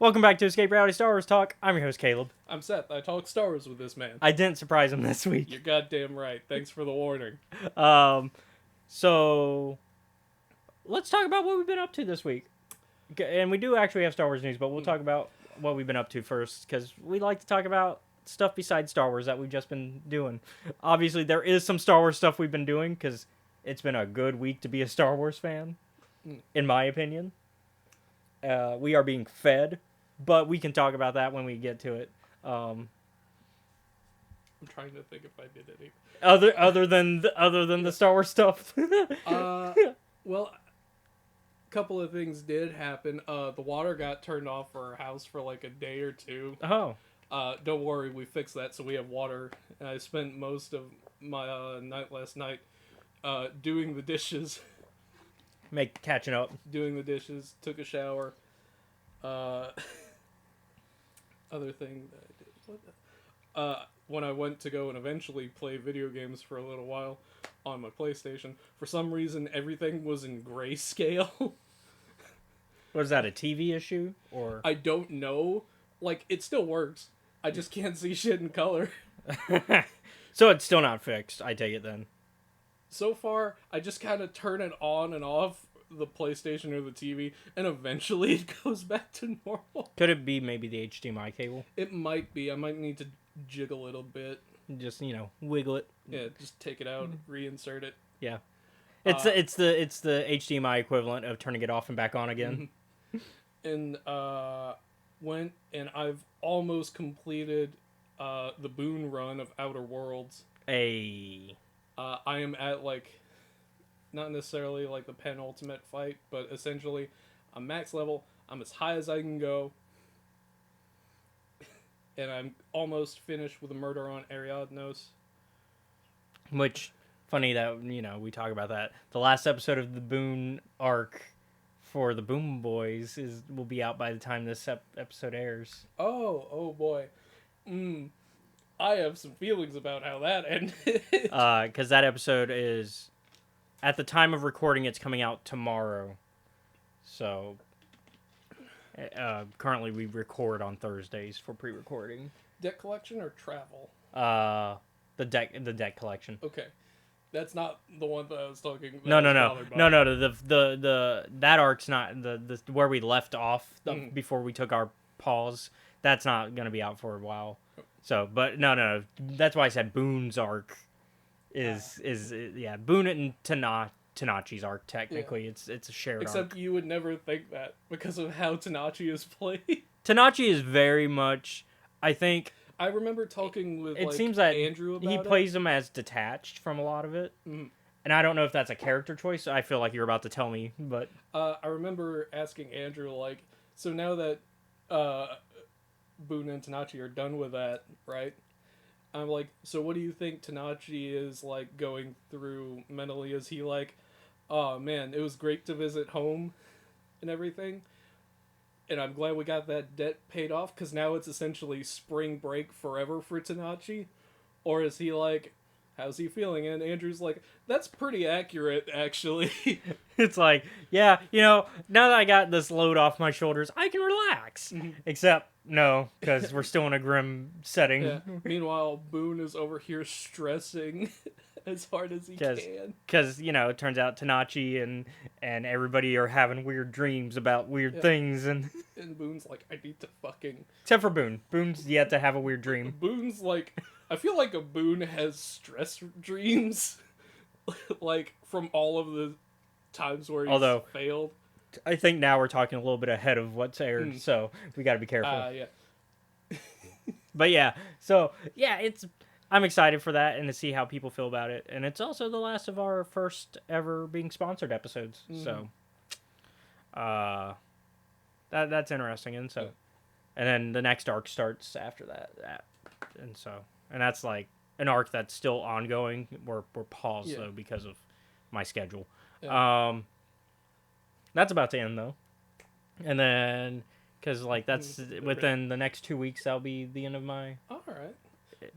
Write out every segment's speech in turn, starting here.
Welcome back to Escape Reality Star Wars Talk. I'm your host, Caleb. I'm Seth. I talk Star Wars with this man. I didn't surprise him this week. You're goddamn right. Thanks for the warning. So let's talk about what we've been up to this week. And we do actually have Star Wars news, but we'll talk about what we've been up to first, because we like to talk about stuff besides Star Wars that we've just been doing. Obviously, there is some Star Wars stuff we've been doing, because it's been a good week to be a Star Wars fan, in my opinion. We are being fed, but we can talk about that when we get to it. I'm trying to think if I did anything. Other than the Star Wars stuff. Well, a couple of things did happen. The water got turned off for our house for like a day or two. Oh. Don't worry, we fixed that, so we have water. And I spent most of my night last night doing the dishes. Catching up. Doing the dishes, took a shower. Other thing that I did. When I went to go and eventually play video games for a little while on my PlayStation, for some reason everything was in grayscale. Was that a TV issue or? I don't know. Like, it still works. I just can't see shit in color. So it's still not fixed, I take it then. So far, I just kind of turn it on and off, the PlayStation or the TV, and eventually it goes back to normal. Could it be maybe the HDMI cable? It might be. I might need to jiggle it a bit. Just, wiggle it. Yeah, just take it out, reinsert it. Yeah. It's the HDMI equivalent of turning it off and back on again. And went and I've almost completed the Boon run of Outer Worlds. I am at, like, not necessarily like the penultimate fight, but essentially I'm max level. I'm as high as I can go. And I'm almost finished with a murder on Ariadnos. Which, funny that, we talk about that. The last episode of the Boon arc for the Boom Boys will be out by the time this episode airs. Oh boy. I have some feelings about how that ended. Because that episode is, at the time of recording, it's coming out tomorrow. So, currently we record on Thursdays for pre-recording. Deck collection or travel? The deck collection. Okay. That's not the one that I was talking about. No. The that arc's not the where we left off before we took our pause. That's not gonna be out for a while. So, but no. That's why I said Boone's arc is Boone and Tanachi's arc. Technically, it's a shared arc. Except you would never think that because of how Tanachi is played. Tanachi is very much, I think. I remember talking with seems that Andrew about he plays him as detached from a lot of it. And I don't know if that's a character choice. I feel like you're about to tell me, but I remember asking Andrew, like, so now that Boone and Tanachi are done with that, right? I'm like, so what do you think Tanachi is, like, going through mentally? Is he like, oh man, it was great to visit home and everything, and I'm glad we got that debt paid off, because now it's essentially spring break forever for Tanachi? Or is he like, how's he feeling? And Andrew's like, that's pretty accurate, actually. It's like, yeah, now that I got this load off my shoulders, I can relax. Except, no, because we're still in a grim setting. Yeah. Meanwhile, Boone is over here stressing as hard as he can. Because, it turns out Tanachi and everybody are having weird dreams about weird things. And Boone's like, I need to fucking... Except for Boone. Boone's yet to have a weird dream. Boone's like... I feel like a Boone has stress dreams. Like, from all of the times where he's failed. I think now we're talking a little bit ahead of what's aired, so we got to be careful. Yeah. But yeah, so yeah, I'm excited for that and to see how people feel about it, and it's also the last of our first ever being sponsored episodes. So, that's interesting, and so, and then the next arc starts after that, and that's like an arc that's still ongoing. We're paused though because of my schedule. Yeah. That's about to end though, and then because like that's within the next 2 weeks, that'll be the end of my. All right.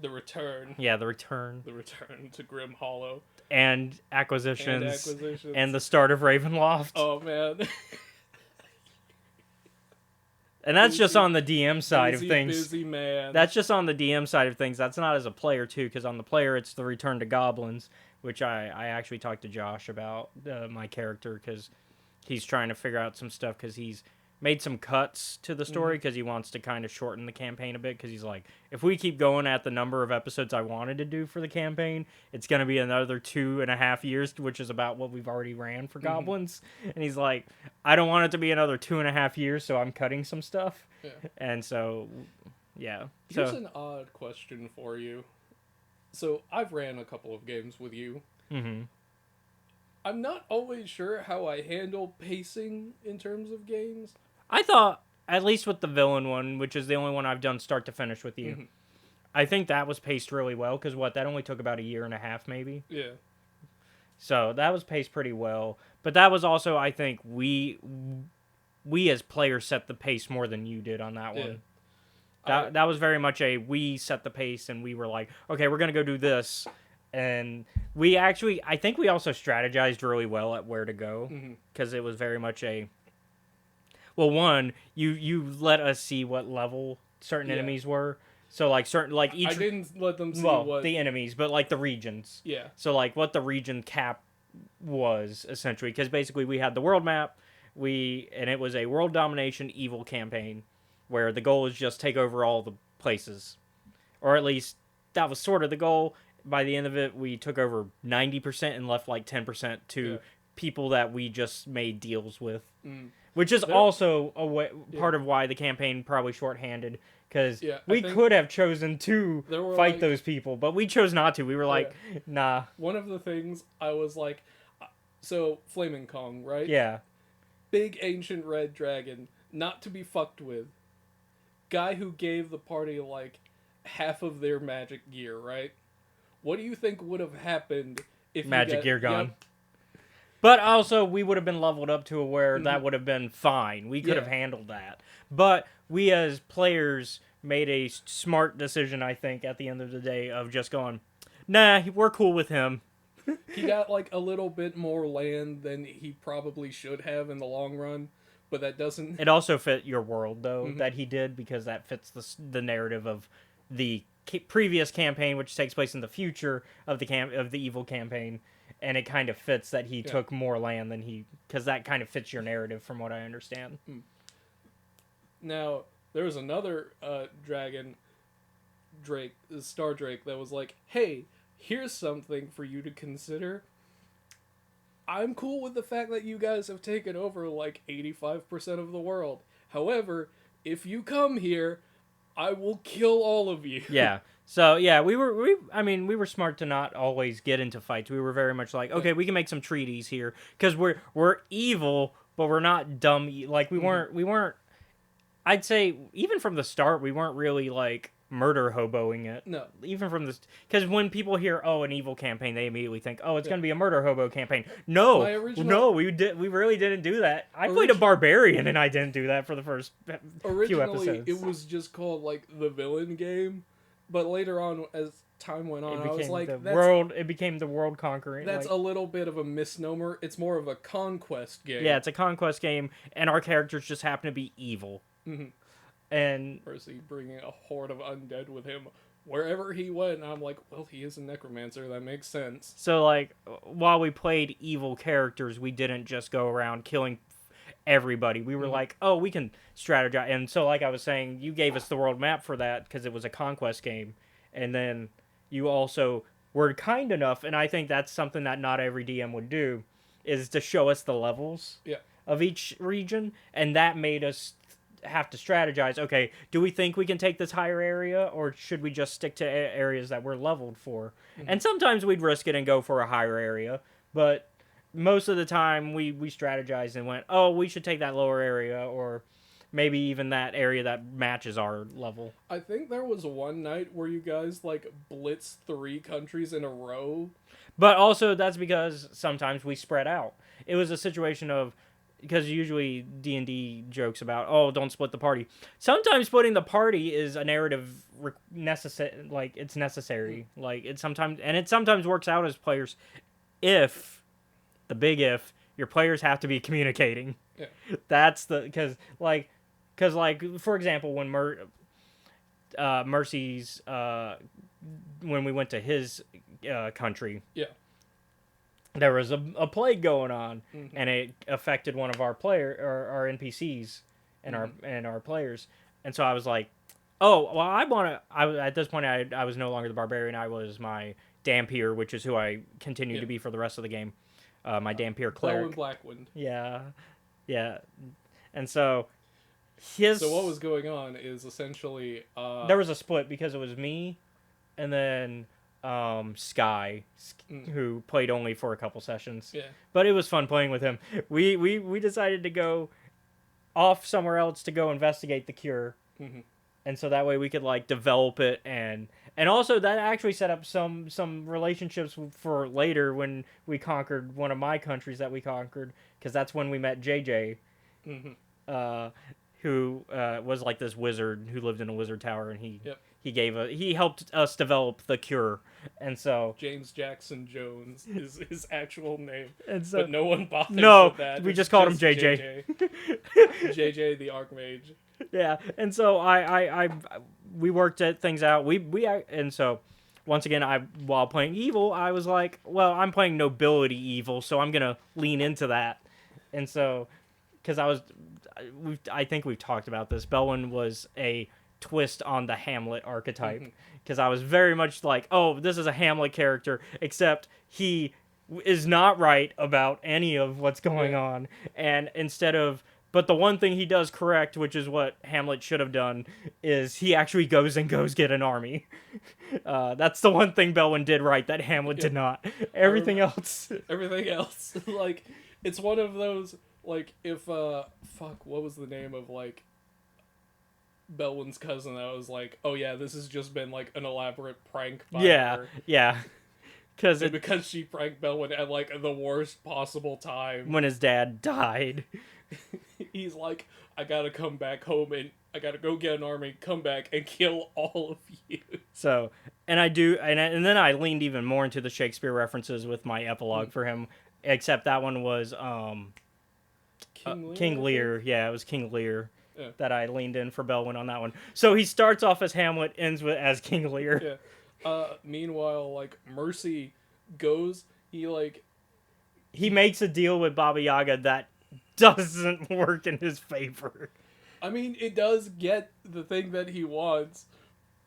The return. Yeah, the return. The return to Grim Hollow. And acquisitions. And the start of Ravenloft. Oh man. And that's just on the DM side of things. Busy man. That's just on the DM side of things. That's not as a player, too, because on the player, it's the Return to Goblins, which I actually talked to Josh about my character, because he's trying to figure out some stuff, because he's made some cuts to the story, because he wants to kind of shorten the campaign a bit, because he's like, if we keep going at the number of episodes I wanted to do for the campaign, it's going to be another 2.5 years, which is about what we've already ran for Goblins. And he's like, I don't want it to be another 2.5 years, so I'm cutting some stuff. Yeah. And so, yeah. Here's an odd question for you. So, I've ran a couple of games with you. Mm-hmm. I'm not always sure how I handle pacing in terms of games. I thought, at least with the villain one, which is the only one I've done start to finish with you, I think that was paced really well, because that only took about 1.5 years, maybe? Yeah. So that was paced pretty well. But that was also, I think, we as players set the pace more than you did on that one. That was very much we set the pace, and we were like, okay, we're going to go do this. And I think we also strategized really well at where to go, because it was very much well, one, you let us see what level certain enemies were. So, like, each... I didn't let them see the enemies, but, like, the regions. Yeah. So, like, what the region cap was, essentially. Because, basically, we had the world map, and it was a world domination evil campaign, where the goal is just take over all the places. Or at least, that was sort of the goal. By the end of it, we took over 90% and left, like, 10% to people that we just made deals with. Which is also part of why the campaign probably shorthanded, because we could have chosen to fight those people, but we chose not to. We were like, nah. One of the things I was like, so Flaming Kong, right? Yeah. Big ancient red dragon, not to be fucked with. Guy who gave the party like half of their magic gear, right? What do you think would have happened if magic gear gone? Yep. But also, we would have been leveled up to where that would have been fine. We could have handled that. But we as players made a smart decision, I think, at the end of the day, of just going, nah, we're cool with him. He got, like, a little bit more land than he probably should have in the long run, but that doesn't... It also fit your world, though, that he did, because that fits the narrative of the previous campaign, which takes place in the future of the evil campaign. And it kind of fits that he took more land than because that kind of fits your narrative, from what I understand. Now, there was another Star Drake, that was like, hey, here's something for you to consider. I'm cool with the fact that you guys have taken over like 85% of the world. However, if you come here, I will kill all of you. Yeah. So, yeah, we were smart to not always get into fights. We were very much like, okay, we can make some treaties here, because we're evil, but we're not dumb. Like, we weren't, I'd say, even from the start, we weren't really, like, murder hoboing it. No. Even from the, because when people hear, an evil campaign, they immediately think, it's going to be a murder hobo campaign. No, we really didn't do that. I played a barbarian, and I didn't do that for the first few episodes. Originally, it was just called, like, the villain game. But later on, as time went on, I was like, it became the world conquering. That's a little bit of a misnomer. It's more of a conquest game. Yeah, it's a conquest game, and our characters just happen to be evil. And Percy bringing a horde of undead with him wherever he went, and I'm like, well, he is a necromancer. That makes sense. So, like, while we played evil characters, we didn't just go around killing everybody. We were like, we can strategize. And so, like I was saying, you gave us the world map for that because it was a conquest game. And then you also were kind enough, and I think that's something that not every DM would do, is to show us the levels of each region. And that made us have to strategize. Okay, do we think we can take this higher area, or should we just stick to areas that we're leveled for? And sometimes we'd risk it and go for a higher area, but most of the time we strategized and went, we should take that lower area, or maybe even that area that matches our level. I think there was one night where you guys, like, blitzed 3 countries in a row. But also, that's because sometimes we spread out. It was a situation of, because usually D&D jokes about, don't split the party. Sometimes splitting the party is a narrative necessary. Like, it's necessary. Like, it sometimes works out as players if your players have to be communicating. Yeah. That's because, like, Because, like, for example, when Mercy's, when we went to his country, Yeah. there was a plague going on, Mm-hmm. and it affected one of our our NPCs and our players. And so I was like, oh, well, at this point, I was no longer the barbarian. I was my Dampier, which is who I continued to be for the rest of the game. My Dampier cleric. Belwyn Blackwind. Yeah. Yeah. And so So what was going on is essentially there was a split because it was me and then Sky, who played only for a couple sessions. Yeah. But it was fun playing with him. We decided to go off somewhere else to go investigate the cure. Mm-hmm. And so that way we could like develop it and also that actually set up some relationships for later when we conquered one of my countries that we conquered, because that's when we met JJ. Mm-hmm. Who was like this wizard who lived in a wizard tower, and he Yep. he helped us develop the cure, and so James Jackson Jones is his actual name, and so but no one bothered no, with that. we It's just called him JJ. JJ the Archmage. Yeah, and so we worked things out. And so once again, while playing evil, I was like, well, I'm playing nobility evil, so I'm gonna lean into that, and so because I think we've talked about this. Belwyn was a twist on the Hamlet archetype, because I was very much like, oh, this is a Hamlet character, except he is not right about any of what's going on, and but the one thing he does correct, which is what Hamlet should have done, is he actually goes get an army. That's the one thing Belwyn did right that Hamlet did not. Everything else, like, it's one of those, like, if what was the name of like Belwyn's cousin that was like, oh yeah, this has just been like an elaborate prank by her. Yeah. Because she pranked Belwyn at like the worst possible time when his dad died. He's like, I gotta come back home and I gotta go get an army, come back and kill all of you. So, and I do, and then I leaned even more into the Shakespeare references with my epilogue for him, except that one was King Lear. Yeah, it was King Lear that I leaned in for Belwyn on that one. So he starts off as Hamlet, ends as King Lear. Yeah. Meanwhile, like, Mercy goes, he makes a deal with Baba Yaga that doesn't work in his favor. I mean, it does get the thing that he wants,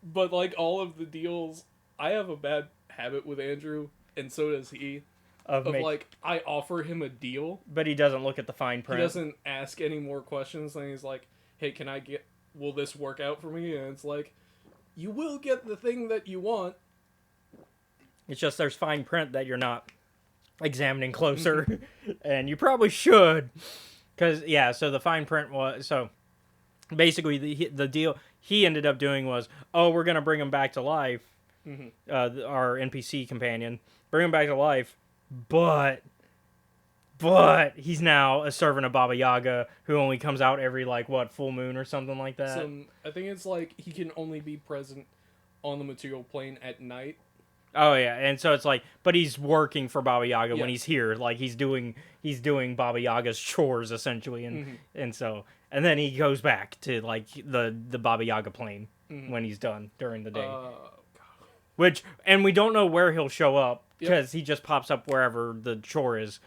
but like all of the deals, I have a bad habit with Andrew, and so does he. Like, I offer him a deal, but he doesn't look at the fine print. He doesn't ask any more questions. Then he's like, "Hey, will this work out for me?" And it's like, you will get the thing that you want. It's just there's fine print that you're not examining closer, and you probably should, because so the fine print was basically the deal he ended up doing was, oh, we're gonna bring him back to life, our NPC companion, bring him back to life, but he's now a servant of Baba Yaga who only comes out every full moon or something like that. I think it's like he can only be present on the material plane at night. Oh yeah, and so it's like, but he's working for Baba Yaga when he's here. Like he's doing Baba Yaga's chores essentially, and then he goes back to like the Baba Yaga plane when he's done during the day. And we don't know where he'll show up because he just pops up wherever the chore is.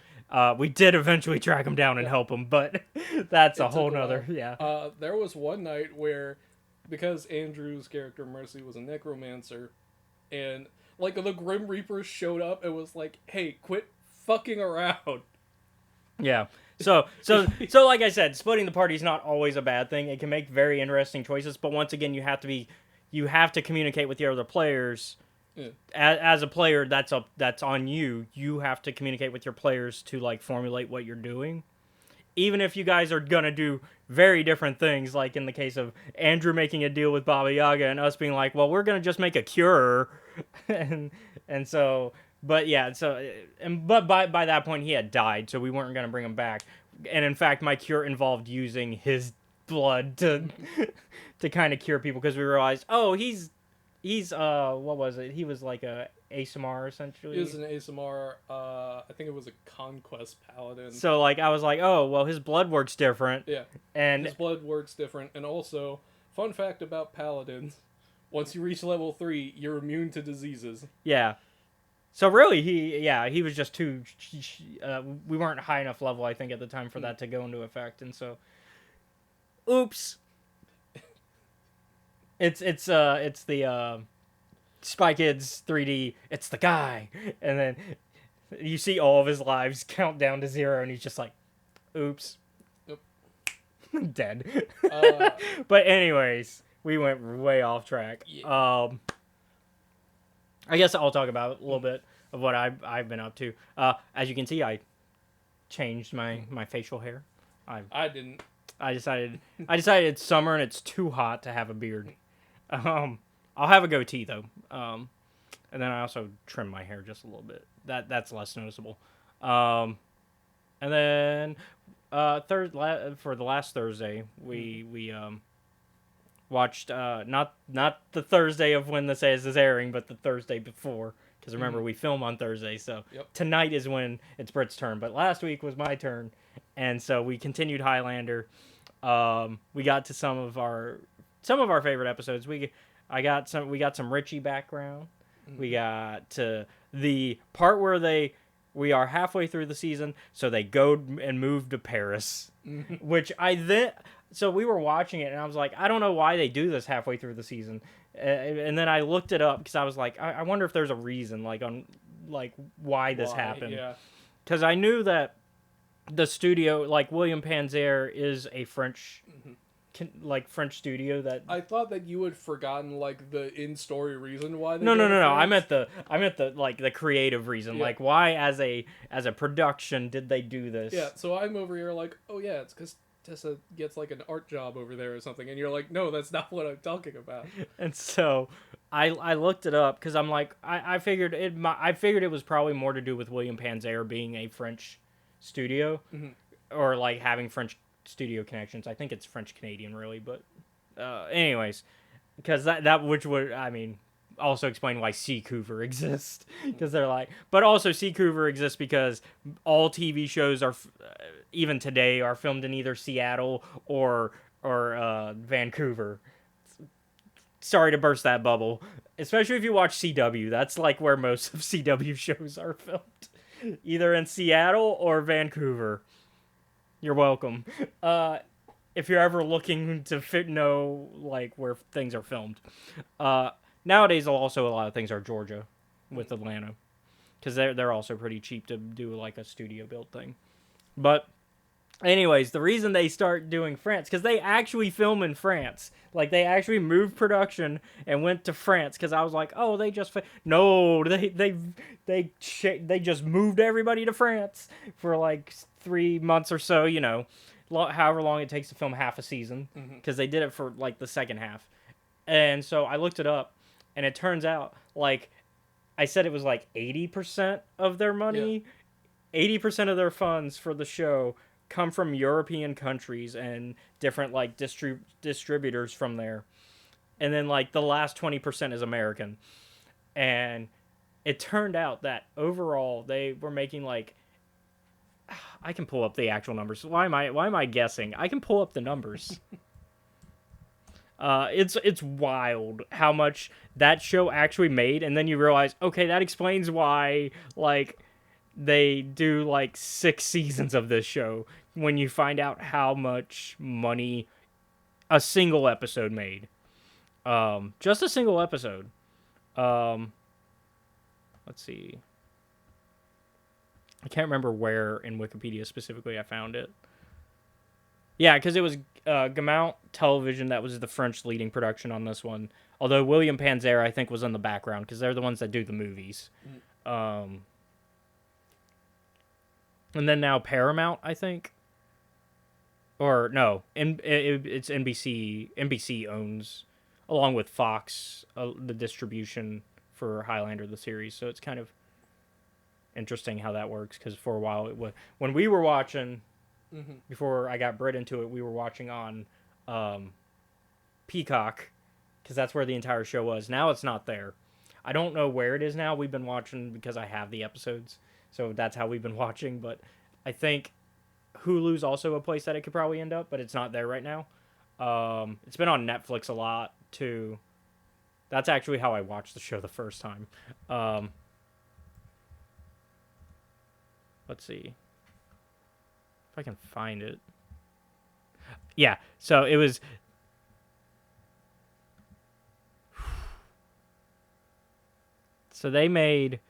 We did eventually track him down and help him, but that's a whole nother. Yeah. There was one night where, because Andrew's character Mercy was a necromancer, and like the Grim Reapers showed up and was like, "Hey, quit fucking around." Yeah. So like I said, splitting the party is not always a bad thing. It can make very interesting choices, but once again, you have to communicate with the other players. Yeah. As a player, that's on you. You have to communicate with your players to like formulate what you're doing. Even if you guys are gonna do very different things, like in the case of Andrew making a deal with Baba Yaga and us being like, well, we're gonna just make a cure, and so, but yeah, but by that point he had died, so we weren't gonna bring him back. And in fact, my cure involved using his blood to kind of cure people, because we realized, oh, he's what was it? He was like a ASMR essentially. He was an ASMR. I think it was a Conquest Paladin. So like I was like, oh well, his blood works different. Yeah, and his blood works different. And also, fun fact about Paladins: once you reach level 3, you're immune to diseases. yeah. So really, he was just too. We weren't high enough level, I think, at the time for that to go into effect, and so, oops. It's the Spy Kids 3D. It's the guy, and then you see all of his lives count down to 0, and he's just like, oops, Yep. dead. But anyways, we went way off track. Yeah. I guess I'll talk about a little bit of what I've been up to. As you can see, I changed my facial hair. I didn't. I decided it's summer and it's too hot to have a beard. I'll have a goatee though. And then I also trim my hair just a little bit. That's less noticeable. And then for the last Thursday, we watched not the Thursday of when this is airing, but the Thursday before. Because remember, we film on Thursday, so tonight is when it's Britt's turn. But last week was my turn, and so we continued Highlander. We got to some of our favorite episodes. We got some Richie background. We got to the part where we are halfway through the season, so they go and move to Paris, which so we were watching it, and I was like, I don't know why they do this halfway through the season. And then I looked it up because I was like, I wonder if there's a reason, why this happened. Yeah. Because I knew that the studio, like William Panzer, is a French, French studio that. I thought that you had forgotten the in-story reason why. No. I meant the creative reason, why as a production did they do this? Yeah. So I'm over here like, oh yeah, it's because Tessa gets an art job over there or something, and you're like, no, that's not what I'm talking about. And so I looked it up because I'm like, I figured it was probably more to do with William Panzer being a French studio, or having French studio connections. I think it's French Canadian really, but anyways, because that which would also explain why Seacouver exists, because they're but also Seacouver exists because all TV shows are even today are filmed in either Seattle or Vancouver. Sorry to burst that bubble, especially if you watch CW. That's where most of CW shows are filmed, either in Seattle or Vancouver. You're welcome. If you're ever looking to know where things are filmed. Nowadays, also a lot of things are Georgia, with Atlanta, because they're also pretty cheap to do a studio build thing. But anyways, the reason they start doing France, because they actually film in France. They actually moved production and went to France. Because I was like, oh, they just no, they just moved everybody to France for 3 months or so. However long it takes to film half a season, because they did it for the second half. And so I looked it up. And it turns out, I said it was 80% of their money, 80% of their funds for the show come from European countries and different, distributors from there. And then, the last 20% is American. And it turned out that overall they were making, I can pull up the actual numbers. Why am I guessing? I can pull up the numbers. It's wild how much that show actually made, and then you realize, okay, that explains why they do 6 seasons of this show when you find out how much money a single episode made. Just a single episode. Let's see. I can't remember where in Wikipedia specifically I found it. Yeah, because it was Gaumont Television that was the French leading production on this one. Although William Panzer, I think, was in the background because they're the ones that do the movies. And then now Paramount, I think. Or no, it's NBC. NBC owns, along with Fox, the distribution for Highlander, the series. So it's kind of interesting how that works, because for a while, when we were watching... Before I got Britt into it, we were watching on Peacock, because that's where the entire show was. Now it's not there. I don't know where it is now. We've been watching because I have the episodes, so that's how we've been watching. But I think Hulu's also a place that it could probably end up, but it's not there right now. It's been on Netflix a lot too. That's actually how I watched the show the first time. Let's see if I can find it. Yeah, so it was. So they made.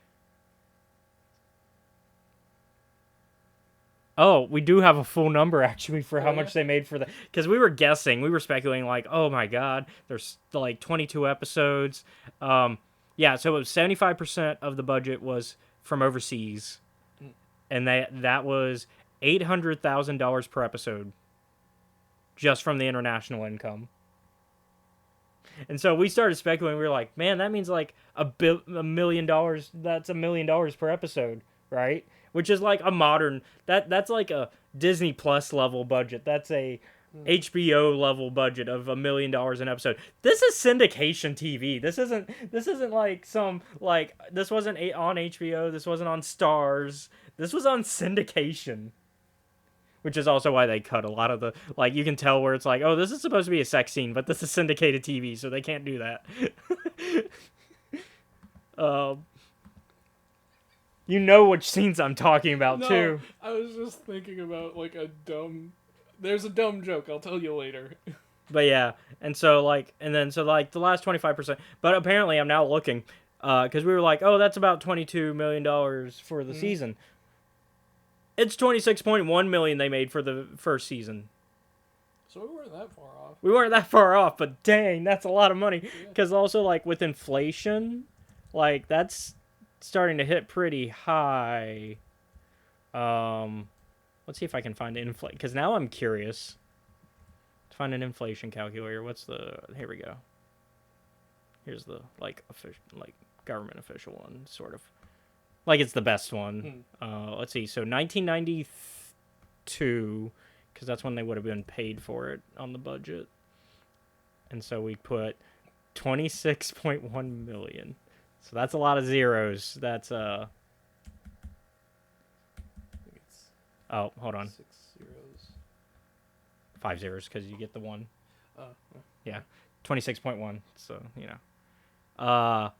Oh, we do have a full number actually for how much they made for the. Because we were guessing, we were speculating like, oh my god, there's like 22 episodes. Yeah, so it was 75% of the budget was from overseas, and that was $800,000 per episode, just from the international income. And so we started speculating. We were like, man, that means like $1 million. That's $1 million per episode, right? Which is like a modern. That's like a Disney Plus level budget. That's a HBO level budget of $1 million an episode. This is syndication TV. This isn't like some like this wasn't on HBO. This wasn't on Stars. This was on syndication. Which is also why they cut a lot of the, like, you can tell where it's like, oh, this is supposed to be a sex scene, but this is syndicated TV, so they can't do that. You know which scenes I'm talking about, too. I was just thinking about, like, there's a dumb joke, I'll tell you later. But yeah, and so, like, the last 25%, but apparently I'm now looking, because we were like, oh, that's about $22 million for the season. It's $26.1 million they made for the first season. So we weren't that far off. We weren't that far off, but dang, that's a lot of money. Because also, like, with inflation, like, that's starting to hit pretty high. Let's see if I can find inflation. Because now I'm curious to find an inflation calculator. Here we go. Here's the, like, official, like, government official one, sort of. Like, it's the best one. Let's see. So, 1992, because that's when they would have been paid for it on the budget. And so we put $26.1 million. So that's a lot of zeros. That's, Oh, hold on. 6 zeros. 5 zeros, because you get the one. Yeah. 26.1. So, you know.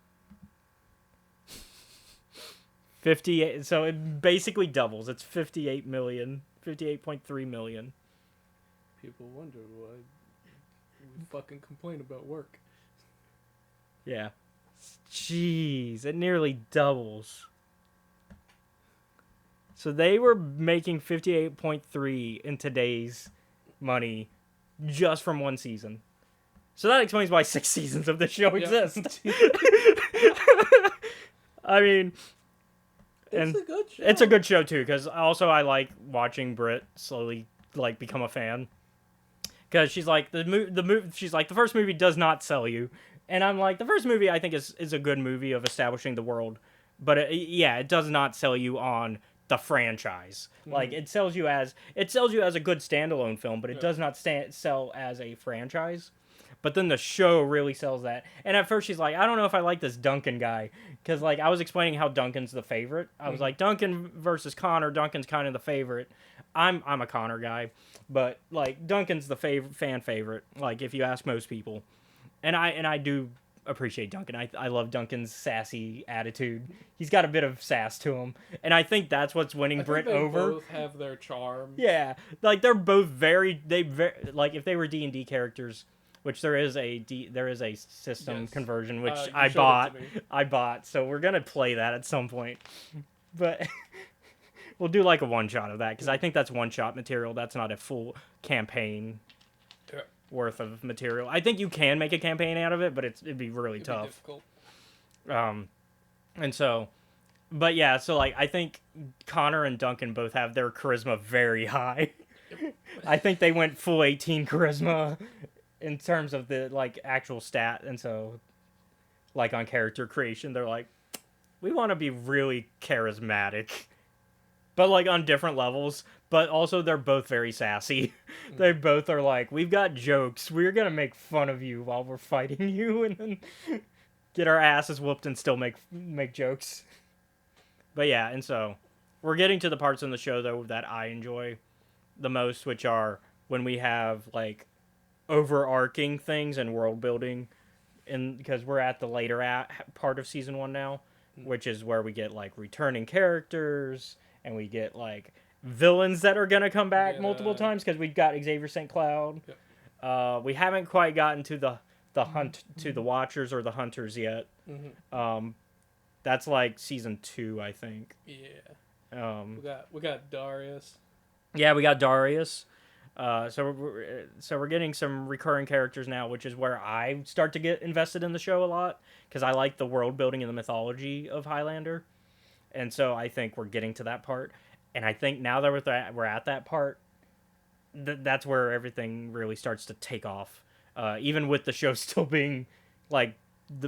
58, so it basically doubles. It's 58 million, 58.3 million. People wonder why we fucking complain about work. Yeah. Jeez, it nearly doubles. So they were making 58.3 in today's money just from one season. So that explains why 6 seasons of the show exist. I mean, it's a good show. It's a good show too, because also I like watching Britt slowly like become a fan. Because she's like she's like the first movie does not sell you, and I'm like the first movie I think is a good movie of establishing the world, but it does not sell you on the franchise. Like it sells you as a good standalone film, but it does not sell as a franchise. But then the show really sells that. And at first she's like, I don't know if I like this Duncan guy. Because, like, I was explaining how Duncan's the favorite. I was like, Duncan versus Connor. Duncan's kind of the favorite. I'm a Connor guy. But, like, Duncan's the fan favorite. Like, if you ask most people. And I do appreciate Duncan. I love Duncan's sassy attitude. He's got a bit of sass to him. And I think that's what's winning Britt over. They both have their charm. Yeah. Like, they're both like, if they were D&D characters... Which there is a system conversion, which I bought. So we're gonna play that at some point, but we'll do like a one shot of that because I think that's one shot material. That's not a full campaign worth of material. I think you can make a campaign out of it, but it'd be really tough. Be difficult. And so, but yeah, so like I think Connor and Duncan both have their charisma very high. I think they went full 18 charisma. In terms of the, like, actual stat, and so, like, on character creation, they're like, we want to be really charismatic, but, like, on different levels, but also they're both very sassy. They both are like, we've got jokes, we're gonna make fun of you while we're fighting you, and then, get our asses whooped and still make jokes. But yeah, and so we're getting to the parts in the show though that I enjoy the most, which are when we have like overarching things and world building, and because we're at the part of season 1 now, which is where we get like returning characters and we get like villains that are gonna come back multiple times because we've got Xavier St. Cloud. Yep. We haven't quite gotten to the hunt to the Watchers or the Hunters yet. That's like season 2, I think. Yeah. We got Darius. Yeah, we got Darius. So we're getting some recurring characters now, which is where I start to get invested in the show a lot because I like the world building and the mythology of Highlander, and so I think we're getting to that part. And I think now that we're at that part, that's where everything really starts to take off. Even with the show still being like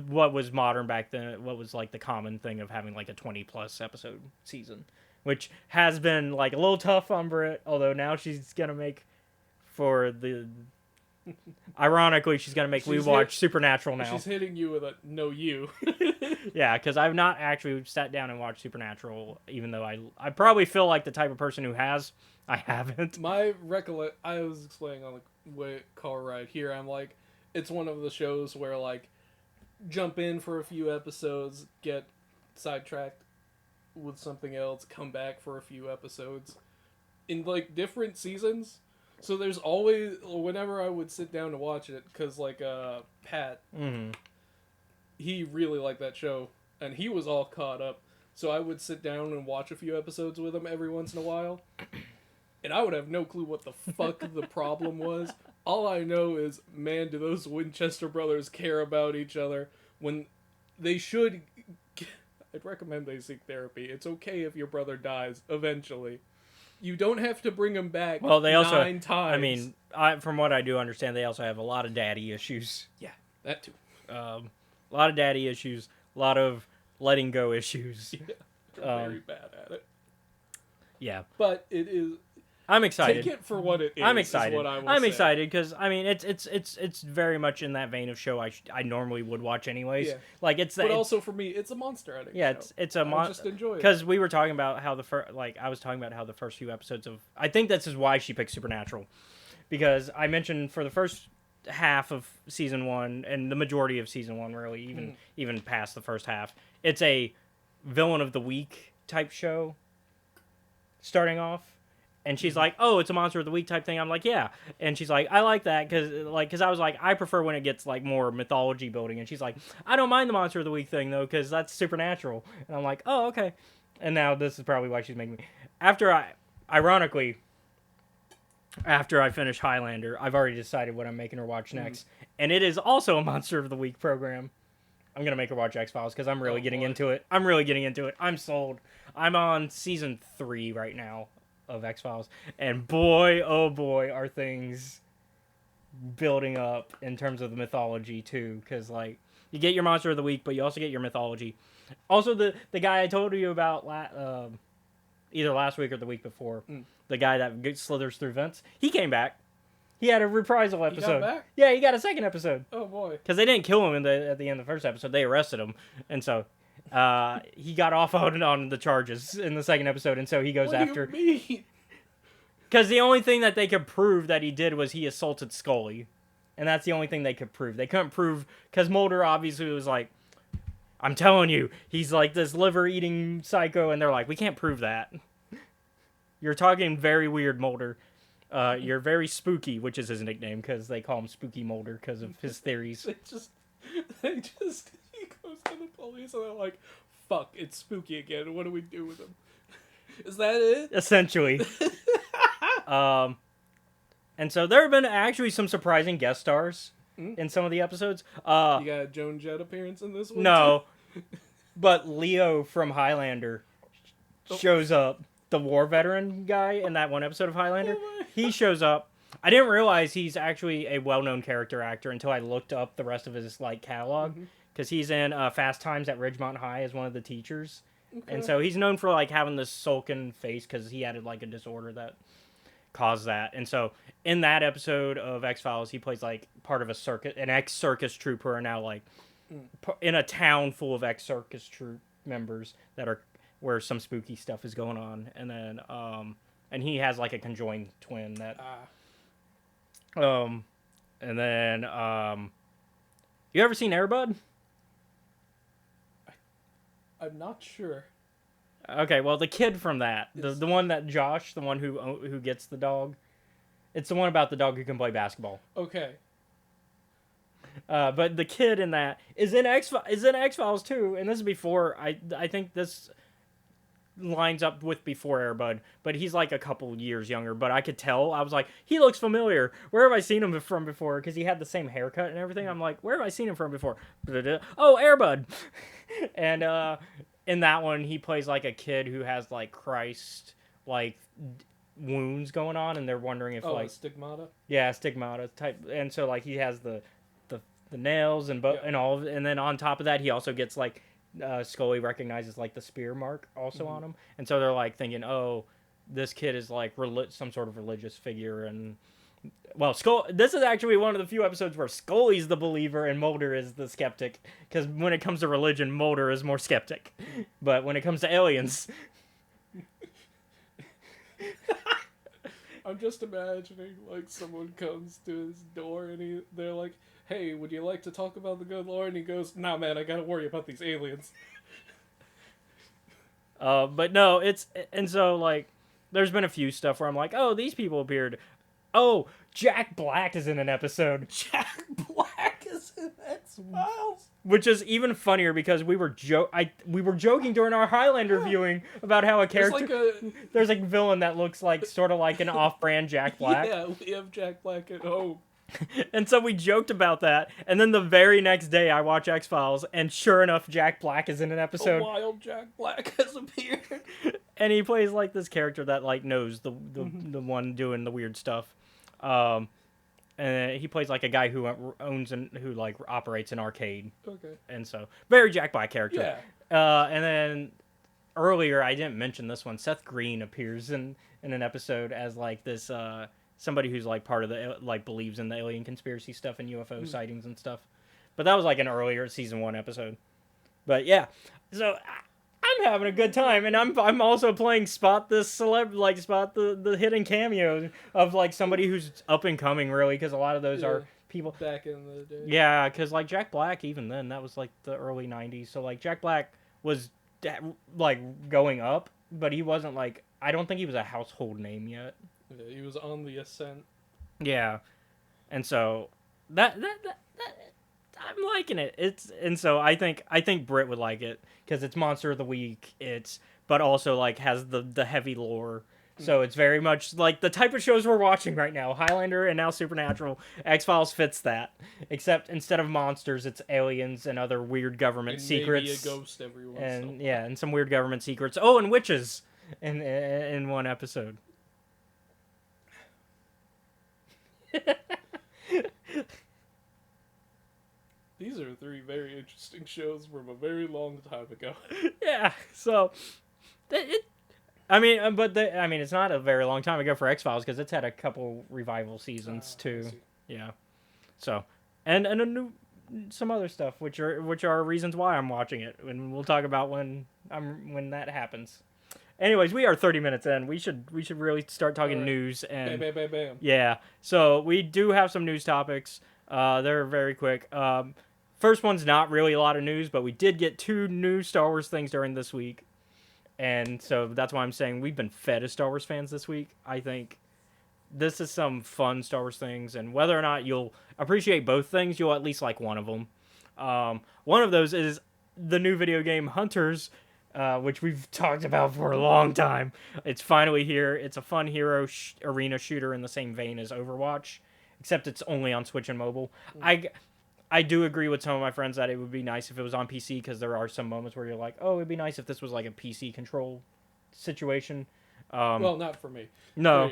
what was modern back then, what was like the common thing of having like a 20+ episode season, which has been like a little tough on Britt, although now she's gonna make for the ironically she's gonna make we watch Supernatural now. She's hitting you with a no you. Yeah, because I've not actually sat down and watched Supernatural, even though I probably feel like the type of person who has. I haven't. I was explaining on the car ride here, I'm like, it's one of the shows where like jump in for a few episodes, get sidetracked with something else, come back for a few episodes in like different seasons. So there's always, whenever I would sit down to watch it, because like Pat, he really liked that show and he was all caught up, so I would sit down and watch a few episodes with him every once in a while, and I would have no clue what the fuck the problem was. All I know is, man, do those Winchester brothers care about each other when they should. I'd recommend they seek therapy. It's okay if your brother dies eventually. You don't have to bring him back. Well, they also 9 times. I mean, from what I do understand, they also have a lot of daddy issues. Yeah, that too. A lot of daddy issues, a lot of letting go issues. Yeah, they're very bad at it. Yeah, but it is. I'm excited. Take it for what it is. I'm excited. Is what I will I'm say. excited because I mean it's very much in that vein of show I normally would watch anyways. Yeah. Like it's but also for me, it's a monster hunting. Yeah, show. it's a monster. Just enjoy it because we were talking about how I was talking about how the first few episodes of I think this is why she picked Supernatural, because I mentioned for the first half of season 1 and the majority of season 1 really even past the first half, it's a villain of the week type show starting off. And she's like, oh, it's a monster of the week type thing. I'm like, yeah. And she's like, I like that because I was like, I prefer when it gets like more mythology building. And she's like, I don't mind the monster of the week thing though, because that's supernatural. And I'm like, oh, okay. And now this is probably why she's making me. Ironically, after I finish Highlander, I've already decided what I'm making her watch next. And it is also a monster of the week program. I'm going to make her watch X-Files because I'm really getting into it. I'm sold. I'm on season 3 right now of X-Files, and boy, oh boy, are things building up in terms of the mythology too, because like you get your monster of the week, but you also get your mythology. Also, the guy I told you about either last week or the week before, the guy that slithers through vents, he came back. He had a reprisal episode. He got back? Yeah, he got a second episode. Oh boy, because they didn't kill him at the end of the first episode. They arrested him, and so he got off on the charges in the second episode, and so he goes after. What do you mean? Because the only thing that they could prove that he did was he assaulted Scully, and that's the only thing they could prove. They couldn't prove because Mulder obviously was like, "I'm telling you, he's like this liver-eating psycho," and they're like, "We can't prove that. You're talking very weird, Mulder. You're very spooky," which is his nickname because they call him Spooky Mulder because of his theories. He goes to the police and they're like, fuck, it's Spooky again. What do we do with him? Is that it? Essentially. And so there have been actually some surprising guest stars in some of the episodes. You got a Joan Jett appearance in this one? No. But Leo from Highlander shows up. The war veteran guy in that one episode of Highlander. He shows up. I didn't realize he's actually a well-known character actor until I looked up the rest of his like catalog. Because he's in Fast Times at Ridgemont High as one of the teachers. Okay. And so he's known for like having this sullen face because he had like a disorder that caused that. And so in that episode of X-Files, he plays like part of an ex-circus trooper, and now like in a town full of ex-circus troupe members that are where some spooky stuff is going on, and then and he has like a conjoined twin that and then you ever seen Air Bud? I'm not sure. Okay, well, the kid from that, the one that Josh, the one who gets the dog, it's the one about the dog who can play basketball. Okay. But the kid in that is in X-Files too, and this is before I think this lines up with before Air Bud, but he's like a couple years younger. But I could tell, I was like, he looks familiar. Where have I seen him from before? Because he had the same haircut and everything. I'm like, where have I seen him from before? Oh, Air Bud. And in that one, he plays like a kid who has like Christ like wounds going on, and they're wondering if like stigmata. Yeah, stigmata type, and so like he has the nails and and all of it, and then on top of that, he also gets like Scully recognizes like the spear mark also on him, and so they're like thinking, oh, this kid is like some sort of religious figure, and well, this is actually one of the few episodes where Scully's the believer and Mulder is the skeptic, because when it comes to religion, Mulder is more skeptic, but when it comes to aliens. I'm just imagining like someone comes to his door and they're like, hey, would you like to talk about the good Lord? And he goes, nah, man, I gotta worry about these aliens. But no, and so like, there's been a few stuff where I'm like, oh, these people appeared. Oh, Jack Black is in an episode. Jack Black is in X-Files? Which is even funnier because we were joking during our Highlander viewing about how a character there's like a villain that looks like sort of like an off-brand Jack Black. Yeah, we have Jack Black at home. And so we joked about that, and then the very next day I watch X-Files, and sure enough, Jack Black is in an episode. A wild Jack Black has appeared. And he plays like this character that like knows the one doing the weird stuff. And he plays like a guy who owns and who like operates an arcade. Okay. And so very Jack Black character. Yeah. And then earlier I didn't mention this one. Seth Green appears in an episode as like this somebody who's like part of the like believes in the alien conspiracy stuff and UFO sightings and stuff. But that was like an earlier season 1 episode. But yeah, so I'm having a good time, and I'm also playing spot the hidden cameo of like somebody who's up and coming really, because a lot of those are people back in the day. Yeah, because like Jack Black, even then that was like the early '90s. So like Jack Black was like going up, but he wasn't like, I don't think he was a household name yet. Yeah, he was on the ascent. Yeah, and so that I'm liking it. And so I think Britt would like it because it's Monster of the Week. But also like has the heavy lore. So it's very much like the type of shows we're watching right now. Highlander and now Supernatural. X-Files fits that. Except instead of monsters, it's aliens and other weird government secrets. Maybe a ghost every once in a while. Yeah, and some weird government secrets. Oh, and witches in one episode. These are 3 very interesting shows from a very long time ago. Yeah, so it's not a very long time ago for X-Files because it's had a couple revival seasons too. Yeah, so and some other stuff which are reasons why I'm watching it, and we'll talk about when that happens. Anyways, we are 30 minutes in. We should really start talking news and bam. Yeah, so we do have some news topics. They're very quick. First one's not really a lot of news, but we did get 2 new Star Wars things during this week. And so that's why I'm saying we've been fed as Star Wars fans this week. I think this is some fun Star Wars things, and whether or not you'll appreciate both things, you'll at least like one of them. One of those is the new video game Hunters, which we've talked about for a long time. It's finally here. It's a fun hero arena shooter in the same vein as Overwatch, except it's only on Switch and mobile. I do agree with some of my friends that it would be nice if it was on PC, because there are some moments where you're like, oh, it'd be nice if this was like a PC control situation. Well, not for me. No.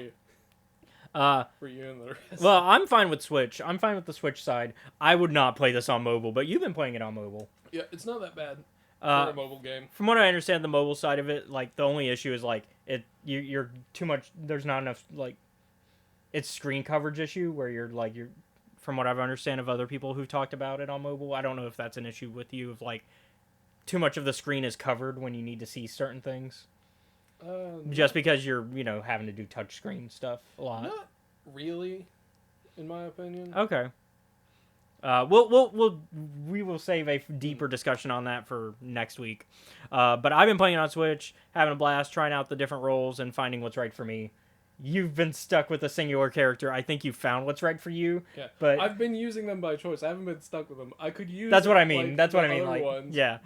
For you and the rest. Well, I'm fine with Switch. I'm fine with the Switch side. I would not play this on mobile, but you've been playing it on mobile. Yeah, it's not that bad for a mobile game. From what I understand, the mobile side of it, like the only issue is like you're too much. There's not enough like it's screen coverage issue where you're from what I've understand of other people who've talked about it on mobile. I don't know if that's an issue with you, of like too much of the screen is covered when you need to see certain things. Just because you're, having to do touchscreen stuff a lot. Not really, in my opinion. Okay. We will save a deeper discussion on that for next week. But I've been playing on Switch, having a blast, trying out the different roles and finding what's right for me. You've been stuck with a singular character. I think you found what's right for you. Yeah, but I've been using them by choice. I haven't been stuck with them. I could use. That's what I mean. Like, that's what I the mean. other Like, ones. yeah,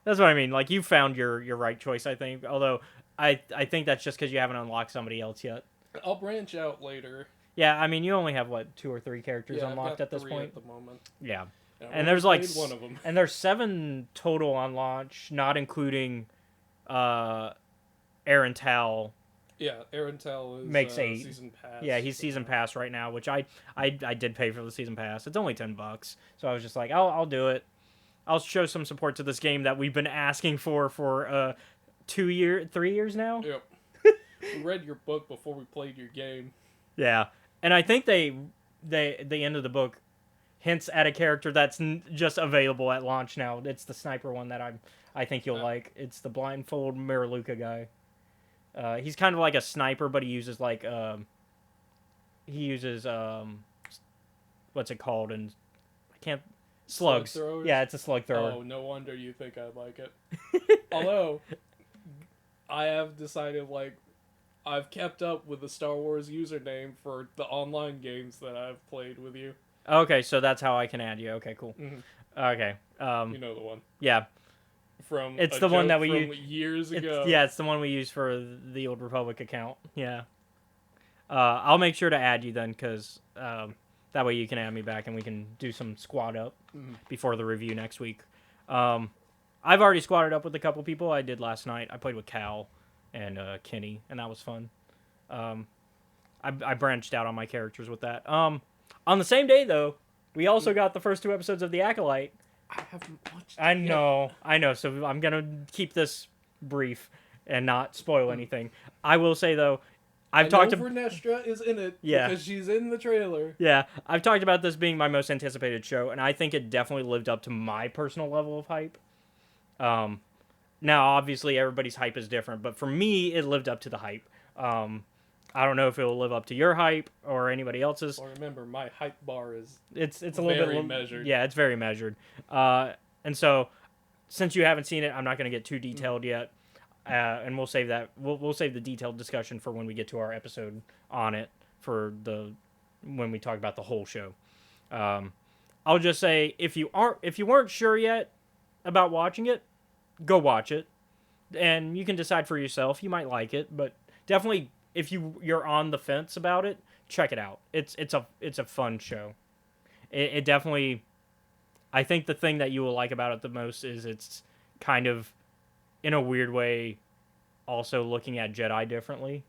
that's what I mean. Like, you found your right choice. I think. Although I think that's just because you haven't unlocked somebody else yet. I'll branch out later. Yeah, I mean, you only have what 2 or 3 characters Yeah, unlocked I've got at this 3 point. at the moment. Yeah. And there's like one of them. And there's 7 total on launch, not including Aaron Tal. Yeah, Aaron Tell is Makes 8. Season pass. Yeah, he's season pass right now, which I did pay for the season pass. It's only $10, so I was just like, I'll do it. I'll show some support to this game that we've been asking for 3 years now. Yep. We read your book before we played your game. Yeah, and I think the end of the book hints at a character that's just available at launch now. It's the sniper one that I think you'll like. It's the blindfold Miraluka guy. He's kind of like a sniper, but he uses like what's it called? And I can't slugs. Slug Yeah, it's a slug thrower. Oh, no wonder you think I like it. Although I have decided, like, I've kept up with the Star Wars username for the online games that I've played with you. Okay, so that's how I can add you. Okay, cool. Mm-hmm. Okay. You know the one. Yeah. From It's the one that we used years ago. It's the one we use for the Old Republic account. Yeah. I'll make sure to add you then, because that way you can add me back and we can do some squad up before the review next week. I've already squatted up with a couple people. I did last night. I played with Cal and Kenny, and that was fun. I branched out on my characters with that. On the same day, though, we also got the first 2 episodes of The Acolyte. I haven't watched it I know. So I'm going to keep this brief and not spoil anything. I will say, though, I've talked to Vernestra is in it Yeah. because she's in the trailer. Yeah, I've talked about this being my most anticipated show, and I think it definitely lived up to my personal level of hype. Now, obviously, everybody's hype is different, but for me, it lived up to the hype. I don't know if it will live up to your hype or anybody else's. Well, remember, my hype bar is It's a little very bit measured. Yeah, it's very measured. And so, since you haven't seen it, I'm not going to get too detailed yet, and we'll save that. We'll save the detailed discussion for when we get to our episode on it when we talk about the whole show. I'll just say if you weren't sure yet about watching it, go watch it, and you can decide for yourself. You might like it, but definitely if you're on the fence about it, check it out. It's a fun show. It definitely. I think the thing that you will like about it the most is it's kind of, in a weird way, also looking at Jedi differently.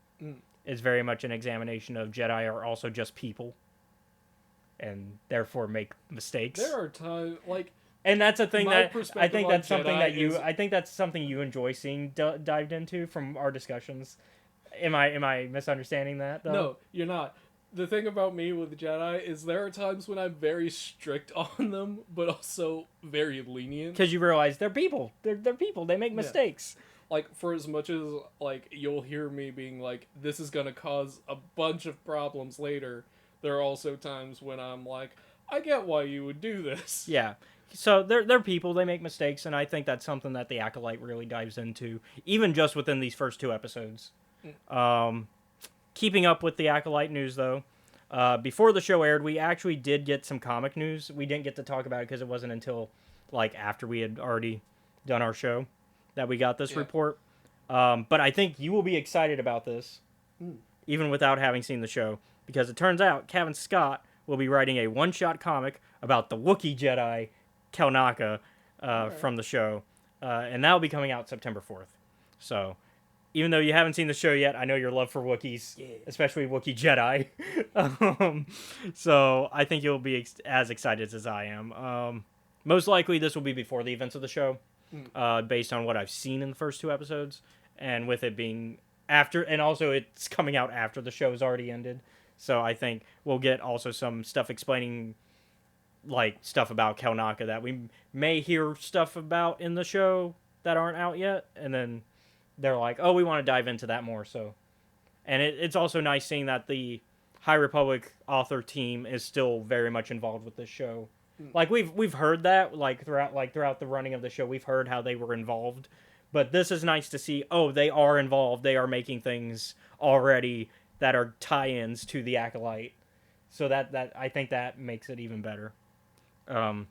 It's very much an examination of Jedi are also just people, and therefore make mistakes. There are times like. And that's a thing My that I perspective think on that's something Jedi that you is- I think that's something you enjoy seeing dived into from our discussions. Am I misunderstanding that though? No, you're not. The thing about me with Jedi is there are times when I'm very strict on them, but also very lenient. Because you realize they're people. They're people. They make mistakes. Like, for as much as, like, you'll hear me being like, this is gonna cause a bunch of problems later, there are also times when I'm like, I get why you would do this. Yeah. So they're people. They make mistakes, and I think that's something that the Acolyte really dives into, even just within these first 2 episodes. Keeping up with the Acolyte news, though, before the show aired, we actually did get some comic news. We didn't get to talk about it because it wasn't until like after we had already done our show that we got this report. But I think you will be excited about this, even without having seen the show, because it turns out Kevin Scott will be writing a one-shot comic about the Wookiee Jedi Kelnaka from the show, and that will be coming out September 4th. So, even though you haven't seen the show yet, I know your love for Wookiees, especially Wookiee Jedi. So, I think you'll be as excited as I am. Most likely, this will be before the events of the show, based on what I've seen in the first 2 episodes, and with it being after, and also it's coming out after the show's already ended. So I think we'll get also some stuff explaining like stuff about Kelnaka that we may hear stuff about in the show that aren't out yet, and then they're like, oh, we want to dive into that more. So, and it's also nice seeing that the High Republic author team is still very much involved with this show. Like we've heard that throughout the running of the show, we've heard how they were involved, but this is nice to see. Oh, they are involved. They are making things already that are tie-ins to the Acolyte. So that I think that makes it even better. I'm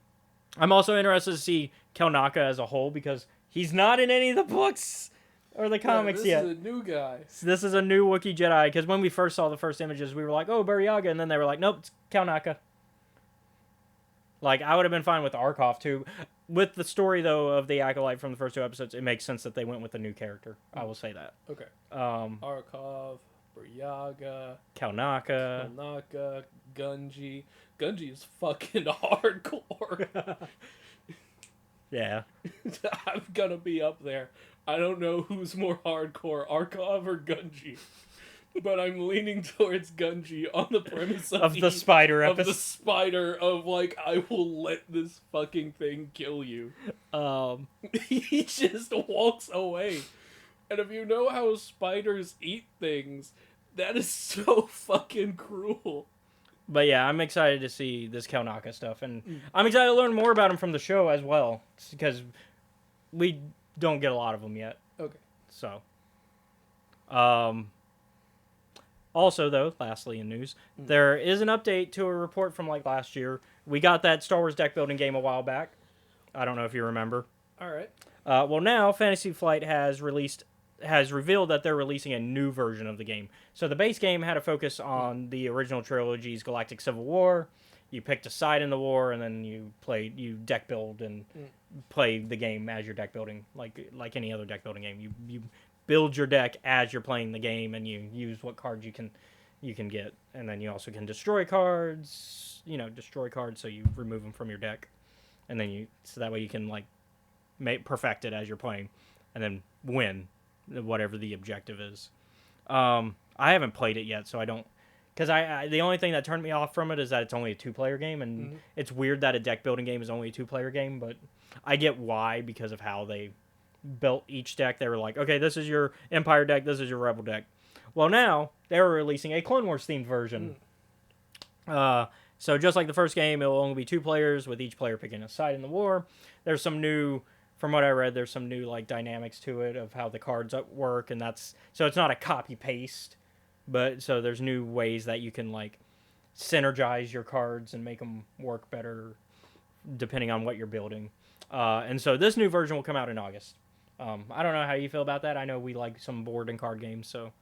also interested to see Kelnaka as a whole because he's not in any of the books or the comics yet. This is a new guy. This is a new Wookiee Jedi because when we first saw the first images, we were like, oh, Buryaga, and then they were like, nope, it's Kelnaka. Like, I would have been fine with Arkoff, too. With the story, though, of the Acolyte from the first 2 episodes, it makes sense that they went with a new character. I will say that. Okay. Arkoff, Buryaga, Kelnaka, Gunji. Gunji is fucking hardcore. Yeah. I'm gonna be up there. I don't know who's more hardcore, Arkoff or Gunji. But I'm leaning towards Gunji on the premise of the spider of episode. the spider of like, I will let this fucking thing kill you. He just walks away. And if you know how spiders eat things, that is so fucking cruel. But yeah, I'm excited to see this Kelnaka stuff, and I'm excited to learn more about him from the show as well, because we don't get a lot of them yet. Okay. So, also though, lastly in news, there is an update to a report from like last year. We got that Star Wars deck building game a while back. I don't know if you remember. All right. Well, now Fantasy Flight has revealed that they're releasing a new version of the game. So the base game had a focus on the original trilogy's Galactic Civil War. You picked a side in the war, and then you deck build and play the game as your deck building, like any other deck building game. You build your deck as you're playing the game, and you use what cards you can get, and then you also can destroy cards. Destroy cards, so you remove them from your deck, and then so that way you can like perfect it as you're playing, and then win whatever the objective is. I haven't played it yet, so I don't, because the only thing that turned me off from it is that it's only a 2-player game, and it's weird that a deck building game is only a 2-player game, but I get why, because of how they built each deck. They were like, okay, this is your Empire deck, this is your Rebel deck. Well, now they're releasing a Clone Wars themed version. So just like the first game, it will only be 2 players, with each player picking a side in the war. There's some new, from what I read, there's some new like dynamics to it of how the cards work, and so it's not a copy paste, but so there's new ways that you can like synergize your cards and make them work better depending on what you're building. And so this new version will come out in August. I don't know how you feel about that. I know we like some board and card games, so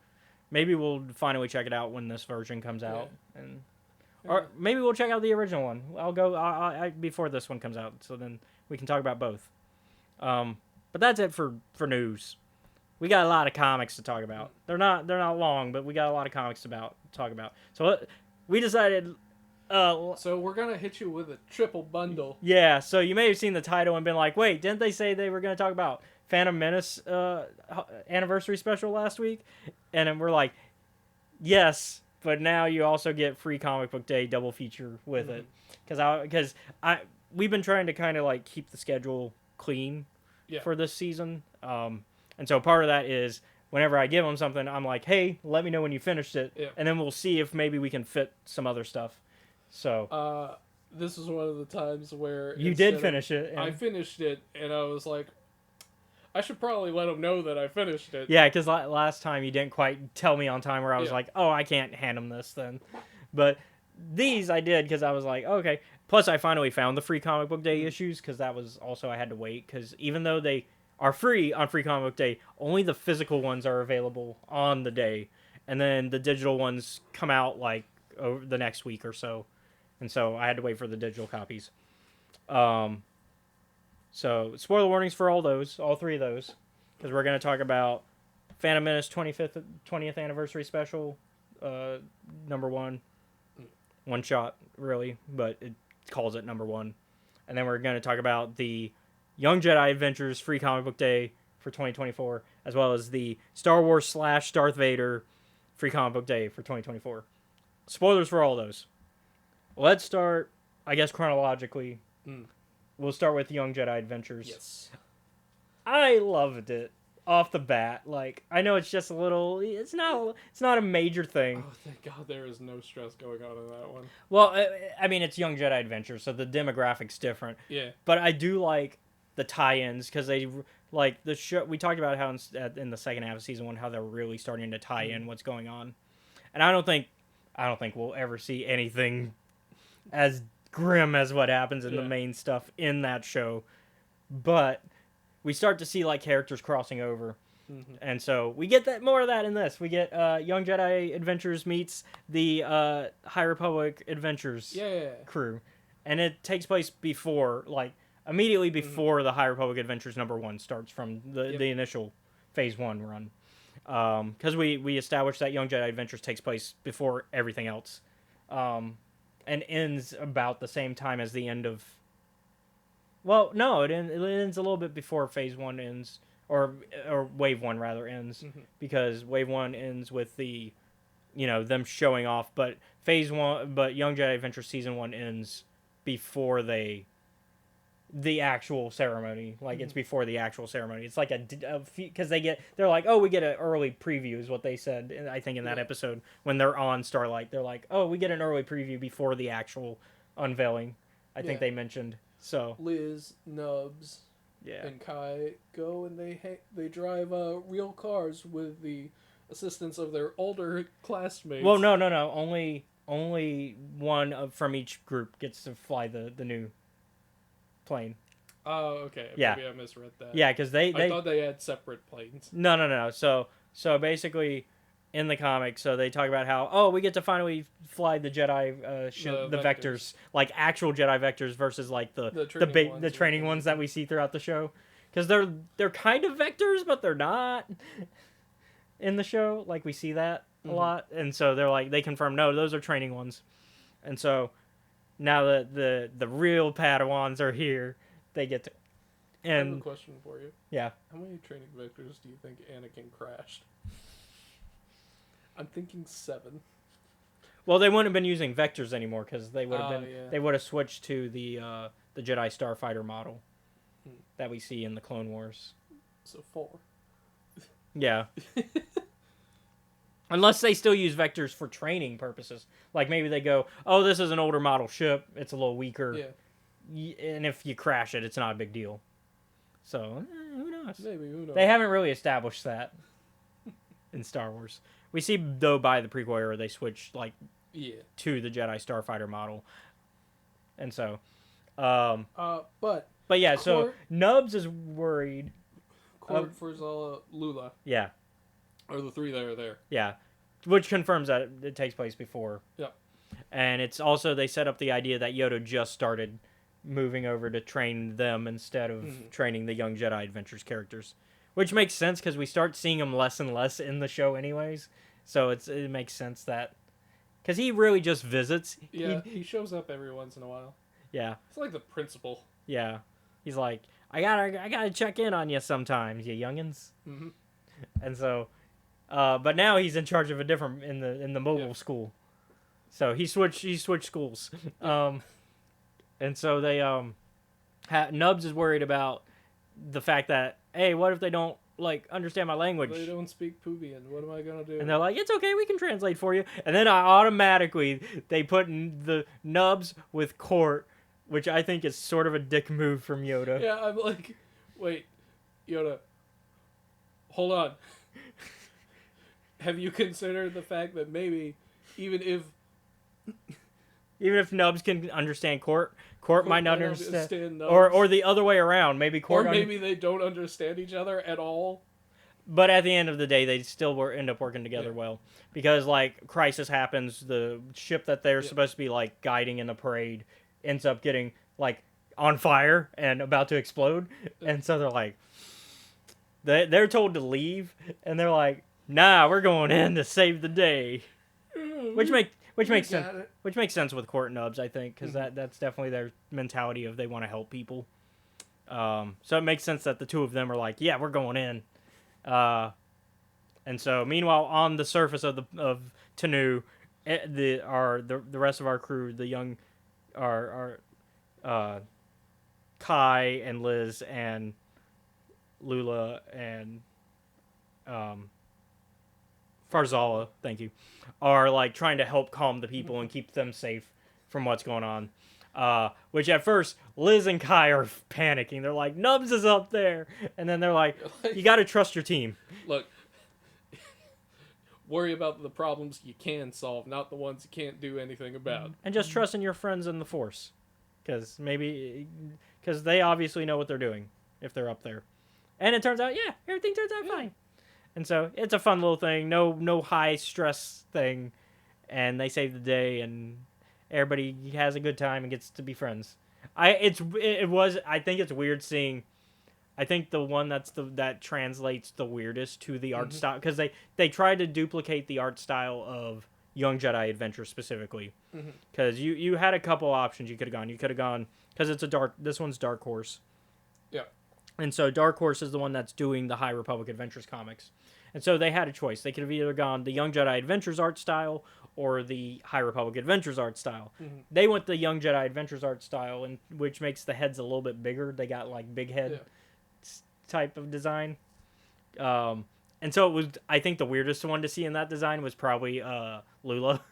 maybe we'll finally check it out when this version comes out, or maybe we'll check out the original one. I'll go before this one comes out, so then we can talk about both. But that's it for news. We got a lot of comics to talk about. They're not long, but we got a lot of comics to talk about. So we decided. So we're gonna hit you with a triple bundle. Yeah. So you may have seen the title and been like, "Wait, didn't they say they were gonna talk about Phantom Menace anniversary special last week?" And then we're like, "Yes, but now you also get free Comic Book Day double feature with it." Because we've been trying to kind of like keep the schedule clean for this season. And so part of that is whenever I give them something, I'm like, hey, let me know when you finished it. Yeah. And then we'll see if maybe we can fit some other stuff. So this is one of the times where you did finish it. I finished it, and I was like, I should probably let them know that I finished it. Yeah, because last time you didn't quite tell me on time, where I was like, oh, I can't hand them this then. But these I did, because I was like, okay. Plus, I finally found the free Comic Book Day issues, because that was also, I had to wait, because even though they are free on free Comic Book Day, only the physical ones are available on the day, and then the digital ones come out like over the next week or so, and so I had to wait for the digital copies. So spoiler warnings for all 3 of those, because we're going to talk about Phantom Menace 20th anniversary special, number 1, one shot really, but it calls it number 1, and then we're going to talk about the Young Jedi Adventures free Comic Book Day for 2024, as well as the Star Wars / Darth Vader free Comic Book Day for 2024. spoilers for all those. Let's start, I guess, chronologically. We'll start with Young Jedi Adventures. Yes. I loved it off the bat. Like, I know it's just a little. It's not a major thing. Oh, thank God there is no stress going on in that one. Well, I mean, it's Young Jedi Adventures, so the demographic's different. Yeah. But I do like the tie-ins because they like the show. We talked about how in the second half of season 1 how they're really starting to tie in what's going on, and I don't think we'll ever see anything as grim as what happens in the main stuff in that show, but we start to see like characters crossing over. And so we get that more of that in this. We get Young Jedi Adventures meets the High Republic Adventures crew, and it takes place before, like immediately before the High Republic Adventures #1 starts from the initial Phase 1 run, because we established that Young Jedi Adventures takes place before everything else, and ends about the same time as the end of. Well, no, it ends a little bit before Phase 1 ends. Or Wave 1 rather ends, because Wave 1 ends with the, them showing off, but Phase 1, but Young Jedi Adventure Season 1 ends before the actual ceremony. Like, it's before the actual ceremony. It's like because they're like, oh, we get an early preview is what they said, I think in that episode, when they're on Starlight. They're like, oh, we get an early preview before the actual unveiling. I think they mentioned, so. Liz, Nubs... Yeah. And Kai go and they drive real cars with the assistance of their older classmates. Well, no. Only one from each group gets to fly the new plane. Oh, okay. Yeah. Maybe I misread that. Yeah, because they I thought they had separate planes. No. So basically, in the comics, so they talk about how we get to finally fly the Jedi the vectors, like actual Jedi vectors versus like the training ones that we see throughout the show, because they're kind of vectors, but they're not in the show. Like we see that a lot, and so they're like they confirm no, those are training ones, and so now that the real Padawans are here, they get to. And I have a question for you. Yeah. How many training vectors do you think Anakin crashed? I'm thinking 7. Well, they wouldn't have been using vectors anymore because they would have they would have switched to the Jedi Starfighter model that we see in the Clone Wars. So 4. Yeah. Unless they still use vectors for training purposes. Like maybe they go, oh, this is an older model ship. It's a little weaker. Yeah. And if you crash it, it's not a big deal. So, who knows? Maybe, who knows? They haven't really established that in Star Wars. We see, though, by the prequel era, they switched, like, to the Jedi Starfighter model. And so, But yeah, so Nubs is worried. Court, Forzala, Lula. Yeah. Are the 3 that are there. Yeah. Which confirms that it takes place before. Yep. And it's also, they set up the idea that Yoda just started moving over to train them instead of training the Young Jedi Adventures characters. Which makes sense because we start seeing him less and less in the show anyways. So it makes sense that... Because he really just visits. Yeah, he shows up every once in a while. Yeah. It's like the principal. Yeah. He's like, I gotta check in on you sometimes, you youngins. Mm-hmm. And so... but now he's in charge of a different... In the mobile school. So he switched schools. And so they... Nubs is worried about the fact that, hey, what if they don't like understand my language? They don't speak Pubian. What am I gonna do? And they're like, it's okay, we can translate for you. And then automatically they put the Nubs with Court, which I think is sort of a dick move from Yoda. Yeah, I'm like, wait, Yoda, hold on. Have you considered the fact that maybe even if Nubs can understand Court might not understand Nubs. or the other way around. Maybe Court, or maybe they don't understand each other at all. But at the end of the day, they still end up working together well, because like crisis happens, the ship that they're supposed to be like guiding in the parade ends up getting like on fire and about to explode, and so they're like, they're told to leave, and they're like, nah, we're going in to save the day, which makes sense. Which makes sense with Court Nubs, I think, because that's definitely their mentality of they want to help people. So it makes sense that the two of them are like, yeah, we're going in. And so, meanwhile, on the surface of Tanu, the rest of our crew, the young, our Kai and Liz and Lula and Farzala, thank you, are like trying to help calm the people and keep them safe from what's going on. Which at first Liz and Kai are panicking. They're like, "Nubs is up there," and then they're like, "You got to trust your team." Look, worry about the problems you can solve, not the ones you can't do anything about. And just trust in your friends in the Force, because they obviously know what they're doing if they're up there. And it turns out, yeah, everything turns out fine. And so it's a fun little thing. No high stress thing, and they save the day, and everybody has a good time and gets to be friends. I think it's weird seeing. I think the one that translates the weirdest to the art style, because they tried to duplicate the art style of Young Jedi Adventure specifically, because you had a couple options you could have gone. You could have gone, because this one's Dark Horse. Yeah. And so Dark Horse is the one that's doing the High Republic Adventures comics. And so they had a choice. They could have either gone the Young Jedi Adventures art style or the High Republic Adventures art style. They went the Young Jedi Adventures art style, which makes the heads a little bit bigger. They got like big head type of design. And so it was, I think the weirdest one to see in that design was probably Lula.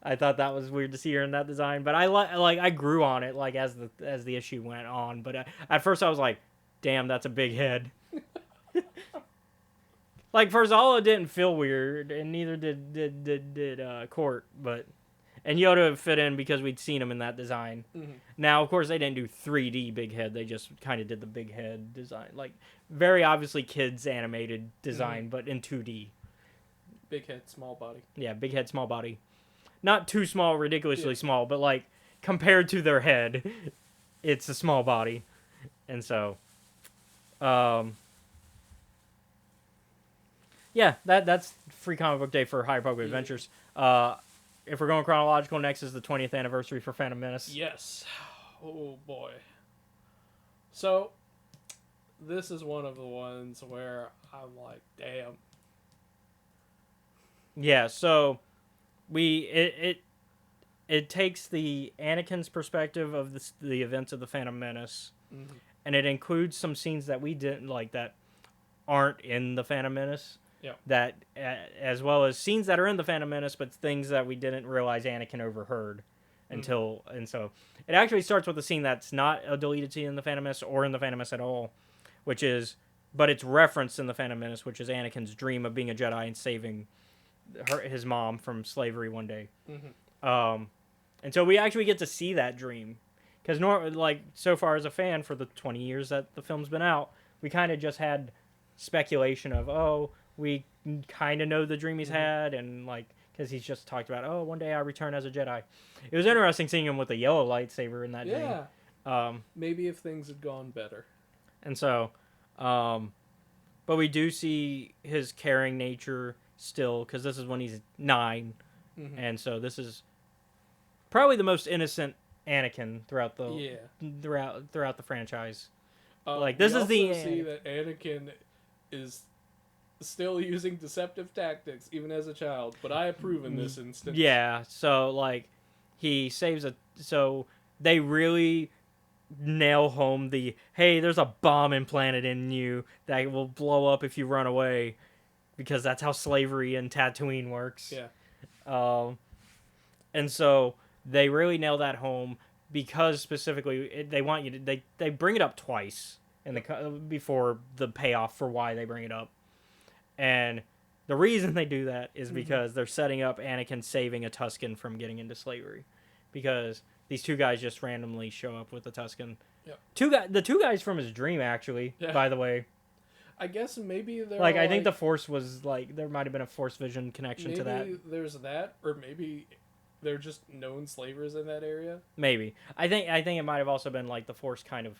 I thought that was weird to see her in that design, but I grew on it like as the issue went on. But at first I was like, "Damn, that's a big head." Like Farzala didn't feel weird, and neither did Court, and Yoda fit in because we'd seen him in that design. Now, of course, they didn't do 3D big head; they just kind of did the big head design, like very obviously kids animated design, but in 2D. Big head, small body. Yeah, big head, small body. Not too small, ridiculously small, but like compared to their head, it's a small body. And so yeah, that's Free Comic Book Day for High Republic Adventures. If we're going chronological, next is the 20th anniversary for Phantom Menace. Yes. Oh boy. So this is one of the ones where I'm like, damn. Yeah, so it takes the Anakin's perspective of the events of the Phantom Menace, and it includes some scenes that we didn't like that aren't in the Phantom Menace. Yeah. That as well as scenes that are in the Phantom Menace, but things that we didn't realize Anakin overheard until, and so it actually starts with a scene that's not a deleted scene in the Phantom Menace or in the Phantom Menace at all, but it's referenced in the Phantom Menace, which is Anakin's dream of being a Jedi and saving his mom from slavery one day. And so we actually get to see that dream, because so far as a fan for the 20 years that the film's been out, we kind of just had speculation of, we kind of know the dream he's had, and like, because he's just talked about, one day I return as a Jedi. It was interesting seeing him with a yellow lightsaber in that dream. Maybe if things had gone better. And so, but we do see his caring nature still, because this is when he's 9, and so this is probably the most innocent Anakin throughout the franchise. This is the see that Anakin is still using deceptive tactics even as a child, but I approve in this instance. Yeah, so like he saves so they really nail home hey, there's a bomb implanted in you that will blow up if you run away, because that's how slavery in Tatooine works. Yeah. And so they really nail that home, because specifically they want you to they bring it up twice before the payoff for why they bring it up. And the reason they do that is because they're setting up Anakin saving a Tusken from getting into slavery, because these two guys just randomly show up with a Tusken. Yep. The two guys from his dream, actually, by the way. I guess maybe they're I think the Force was there might have been a Force vision connection to that. Maybe there's that, or maybe they're just known slavers in that area. Maybe. I think it might have also been the Force kind of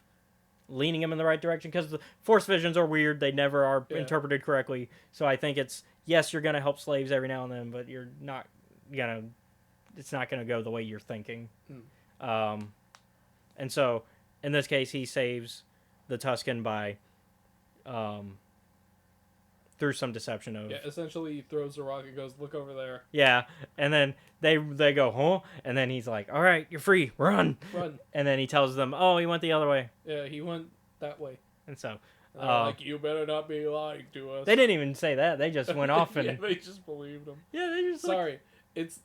leaning him in the right direction, because the Force visions are weird. They never are interpreted correctly. So I think it's, yes, you're going to help slaves every now and then, but you're not going to, it's not going to go the way you're thinking. And so in this case, he saves the Tusken by through some deception of. Yeah, essentially he throws a rock and goes, "Look over there." Yeah, and then they go, huh? And then he's like, all right, you're free, run. Run. And then he tells them, oh, he went the other way. Yeah, he went that way. And so, And they're like, you better not be lying to us. they didn't even say that. They just went off and yeah, they just believed him. yeah, they just Sorry, it's.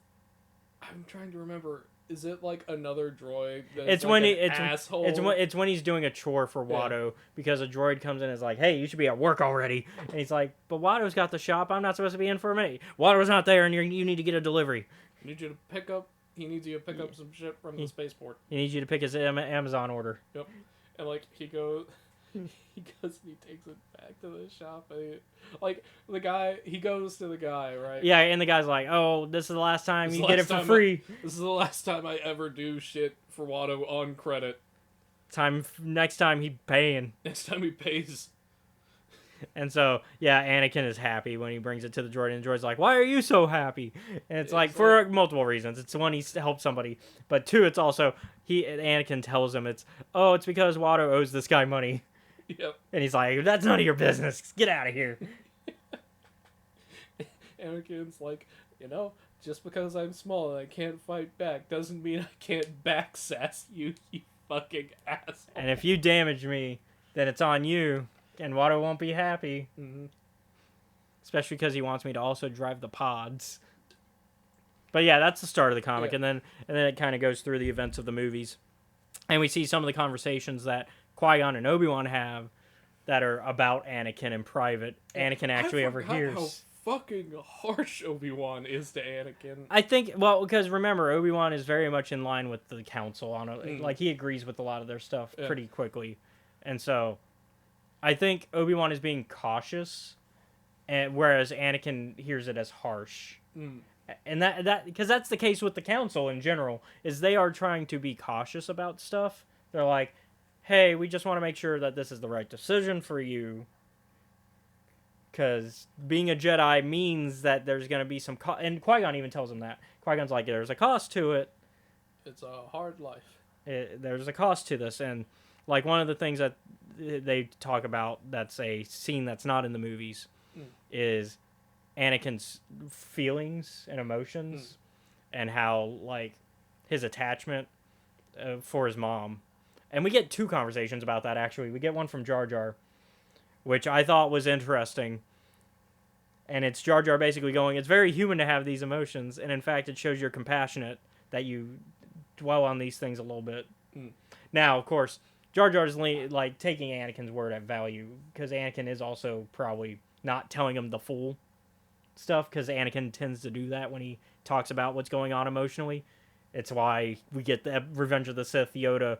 I'm trying to remember. Is it like another droid? It's like when asshole. it's when he's doing a chore for Watto because a droid comes in and is like, "Hey, you should be at work already." And he's like, "But Watto's got the shop. I'm not supposed to be in for a minute. Watto's not there, and you need to get a delivery. He needs you to pick up some shit from the spaceport. He needs you to pick his Amazon order." Yep. And like he goes and he takes it back to the shop. And he goes to the guy, right? Yeah, and the guy's like, "Oh, this is the last time you get it for free. This is the last time I ever do shit for Watto on credit. Next time he paying." Next time he pays. And so, yeah, Anakin is happy when he brings it to the droid, and the droid's like, "Why are you so happy?" And it's like for multiple reasons. It's one, he's helped somebody, but two, it's also Anakin tells him it's because Watto owes this guy money. Yep. And he's like, "That's none of your business. Get out of here." Anakin's like, just because I'm small and I can't fight back doesn't mean I can't backsass you, you fucking asshole. And if you damage me, then it's on you, and Watto won't be happy. Mm-hmm. Especially because he wants me to also drive the pods. But yeah, that's the start of the comic, and then it kind of goes through the events of the movies, and we see some of the conversations that Qui-Gon and Obi-Wan have that are about Anakin in private. Anakin actually overhears. How fucking harsh Obi-Wan is to Anakin. I think, well, because remember, Obi-Wan is very much in line with the Council on like he agrees with a lot of their stuff pretty quickly, and so I think Obi-Wan is being cautious, and whereas Anakin hears it as harsh. And that because that's the case with the Council in general, is they are trying to be cautious about stuff. They're like, hey, we just want to make sure that this is the right decision for you. Because being a Jedi means that there's going to be some and Qui-Gon even tells him that. Qui-Gon's like, there's a cost to it. It's a hard life. There's a cost to this. And like one of the things that they talk about that's a scene that's not in the movies is Anakin's feelings and emotions and how like his attachment for his mom. And we get two conversations about that, actually. We get one from Jar Jar, which I thought was interesting. And it's Jar Jar basically going, it's very human to have these emotions, and in fact it shows you're compassionate, that you dwell on these things a little bit. Now, of course, Jar Jar's like taking Anakin's word at value, because Anakin is also probably not telling him the full stuff, because Anakin tends to do that when he talks about what's going on emotionally. It's why we get the Revenge of the Sith Yoda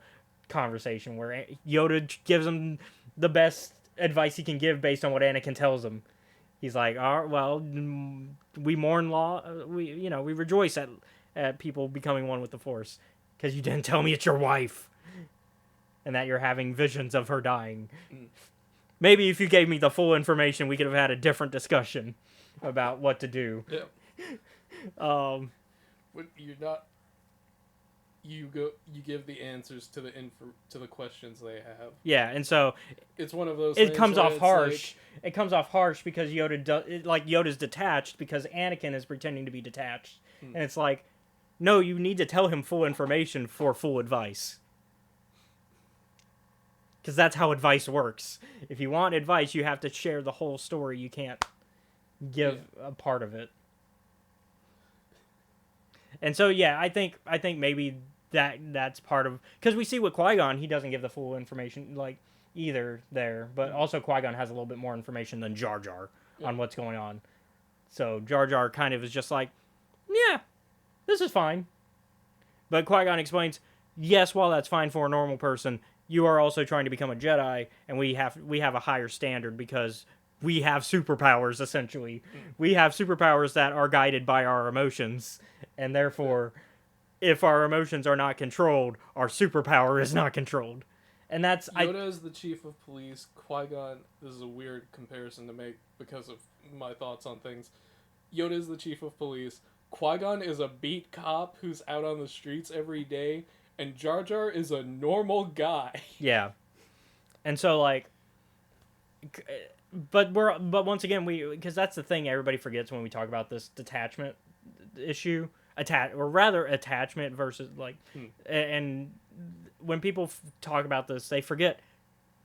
conversation where Yoda gives him the best advice he can give based on what Anakin tells him. He's like, "Oh, well, we mourn we rejoice at people becoming one with the Force because you didn't tell me it's your wife and that you're having visions of her dying. Maybe if you gave me the full information, we could have had a different discussion about what to do." Yeah. But you're not. You give the answers to the questions they have. Yeah, and so it's one of those. It comes off harsh. It comes off harsh because Yoda's detached because Anakin is pretending to be detached, and it's like, no, you need to tell him full information for full advice. Because that's how advice works. If you want advice, you have to share the whole story. You can't give a part of it. And so, yeah, I think maybe that's part of... Because we see with Qui-Gon, he doesn't give the full information, either there. But also Qui-Gon has a little bit more information than Jar Jar on what's going on. So Jar Jar kind of is just like, yeah, this is fine. But Qui-Gon explains, yes, while that's fine for a normal person, you are also trying to become a Jedi, and we have a higher standard because we have superpowers, essentially. We have superpowers that are guided by our emotions, and therefore, if our emotions are not controlled, our superpower is not controlled. And that's... Yoda is the chief of police. Qui-Gon, this is a weird comparison to make because of my thoughts on things. Yoda is the chief of police. Qui-Gon is a beat cop who's out on the streets every day, and Jar Jar is a normal guy. Yeah. And so, but once again, because that's the thing everybody forgets when we talk about this detachment issue, attachment versus like, and when people talk about this, they forget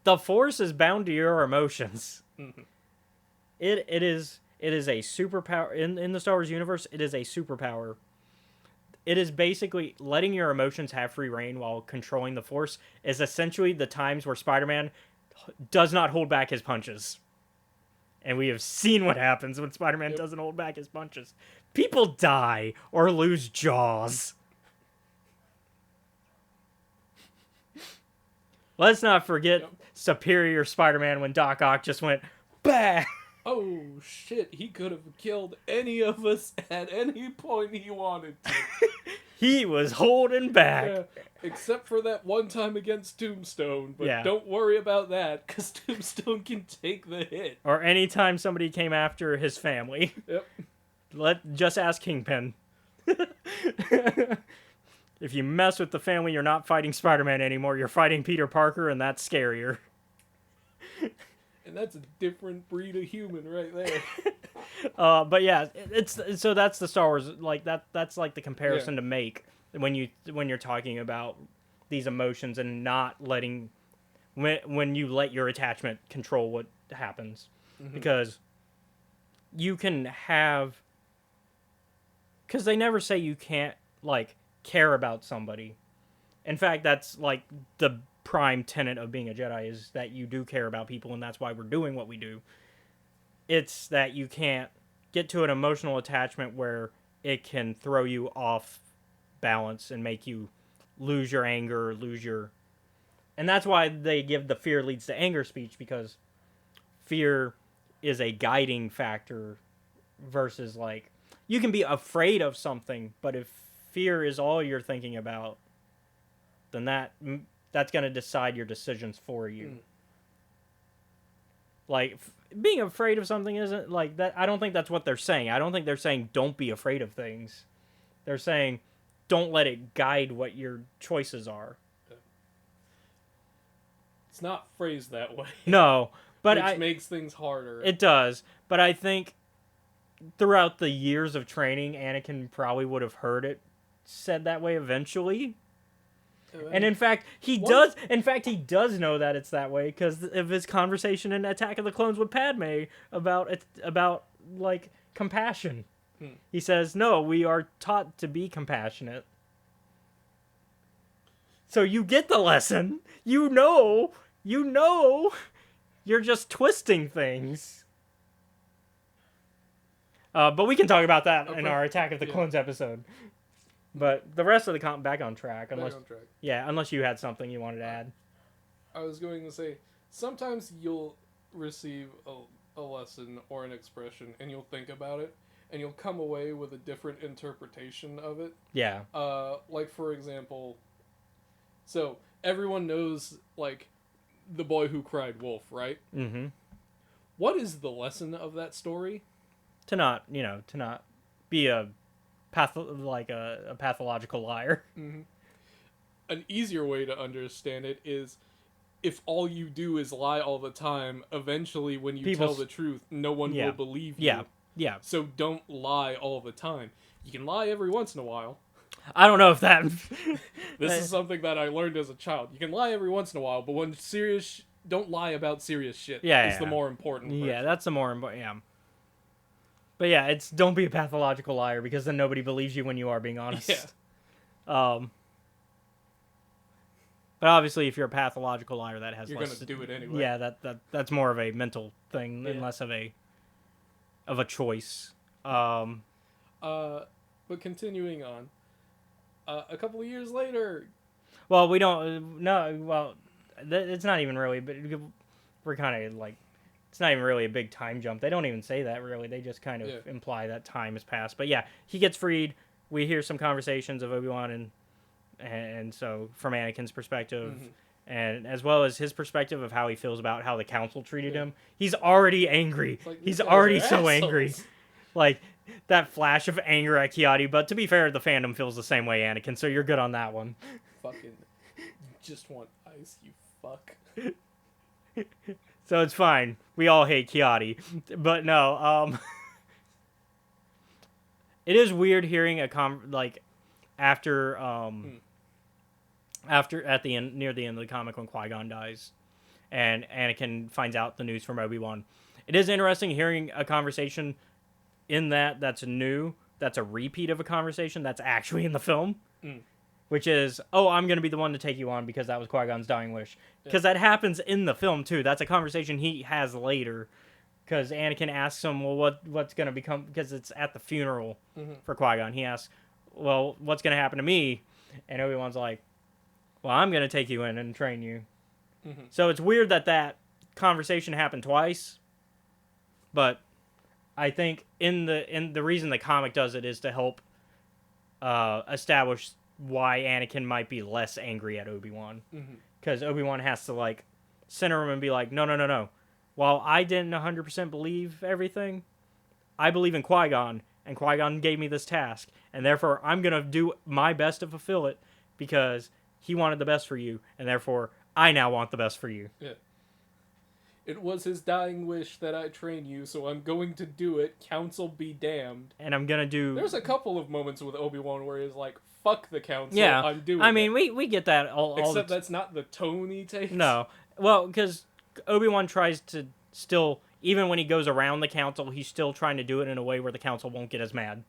the Force is bound to your emotions. It is a superpower in the Star Wars universe. It is a superpower. It is basically letting your emotions have free reign while controlling the Force is essentially the times where Spider-Man does not hold back his punches. And we have seen what happens when Spider-Man doesn't hold back his punches. People die or lose jaws. Let's not forget Superior Spider-Man when Doc Ock just went, bah! Oh, shit, he could have killed any of us at any point he wanted to. He was holding back. Yeah, except for that one time against Tombstone, but don't worry about that, because Tombstone can take the hit. Or anytime somebody came after his family. Yep. Just ask Kingpin. If you mess with the family, you're not fighting Spider-Man anymore. You're fighting Peter Parker, and that's scarier. And that's a different breed of human right there. But yeah, so that's the Star Wars, like that's like the comparison to make when you're talking about these emotions and not letting when you let your attachment control what happens. Because you can have, because they never say you can't like care about somebody. In fact, that's like the prime tenet of being a Jedi, is that you do care about people, and that's why we're doing what we do. It's that you can't get to an emotional attachment where it can throw you off balance and make you lose your anger, and that's why they give the fear leads to anger speech, because fear is a guiding factor versus like, you can be afraid of something, but if fear is all you're thinking about, then that's going to decide your decisions for you. Like, being afraid of something isn't like that. I don't think that's what they're saying. I don't think they're saying don't be afraid of things. They're saying don't let it guide what your choices are. It's not phrased that way. No, but which makes things harder. It does, but I think throughout the years of training, Anakin probably would have heard it said that way eventually. And in fact, he does know that it's that way because of his conversation in Attack of the Clones with Padme about like compassion. He says, "No, we are taught to be compassionate." So you get the lesson. You know, you're just twisting things. But we can talk about that in our Attack of the Clones episode. But the rest of the back on track. Unless you had something you wanted to add. I was going to say, sometimes you'll receive a lesson or an expression, and you'll think about it, and you'll come away with a different interpretation of it. Yeah. Like, for example, so everyone knows, like, the boy who cried wolf, right? Mm-hmm. What is the lesson of that story? To not be a pathological liar. Mm-hmm. An easier way to understand it is, if all you do is lie all the time, eventually when you tell the truth, no one will believe you. Yeah. So don't lie all the time. You can lie every once in a while. I don't know if that... This is something that I learned as a child. You can lie every once in a while, but when don't lie about serious shit. It's the more important part. Yeah, that's the more important... Yeah. But yeah, don't be a pathological liar, because then nobody believes you when you are being honest. Yeah. But obviously, if you're a pathological liar, that has you're less... You're gonna do it anyway. Yeah, that's more of a mental thing than less of a choice. But continuing on, a couple of years later... Well, we don't... No, well, it's not even really... But we're kind of like... It's not even really a big time jump. They don't even say that, really. They just kind of imply that time has passed. But yeah, he gets freed. We hear some conversations of Obi-Wan and so from Anakin's perspective, and as well as his perspective of how he feels about how the Council treated him. He's already angry. Like, he's already so assholes. angry. Like, that flash of anger at Kiadi. But to be fair, the fandom feels the same way, Anakin, so you're good on that one. Fucking just want ice, you fuck. So it's fine. We all hate Kiadi. But no, it is weird hearing after after at the end near the end of the comic when Qui-Gon dies and Anakin finds out the news from Obi-Wan. It is interesting hearing a conversation in that's new, that's a repeat of a conversation that's actually in the film. Which is, oh, I'm going to be the one to take you on because that was Qui-Gon's dying wish. Because that happens in the film, too. That's a conversation he has later. Because Anakin asks him, well, what's going to become... Because it's at the funeral for Qui-Gon. He asks, well, what's going to happen to me? And Obi-Wan's like, well, I'm going to take you in and train you. So it's weird that conversation happened twice. But I think in the reason the comic does it is to help establish why Anakin might be less angry at Obi-Wan. Because Obi-Wan has to, center him and be like, no. While I didn't 100% believe everything, I believe in Qui-Gon, and Qui-Gon gave me this task, and therefore I'm going to do my best to fulfill it, because he wanted the best for you, and therefore I now want the best for you. Yeah. It was his dying wish that I train you, so I'm going to do it. Council be damned. And I'm going to do... There's a couple of moments with Obi-Wan where he's like, fuck the council, yeah, I'm doing I mean, it. we get that all Except that's not the tone he takes. No. Well, because Obi-Wan tries to still... Even when he goes around the council, he's still trying to do it in a way where the council won't get as mad.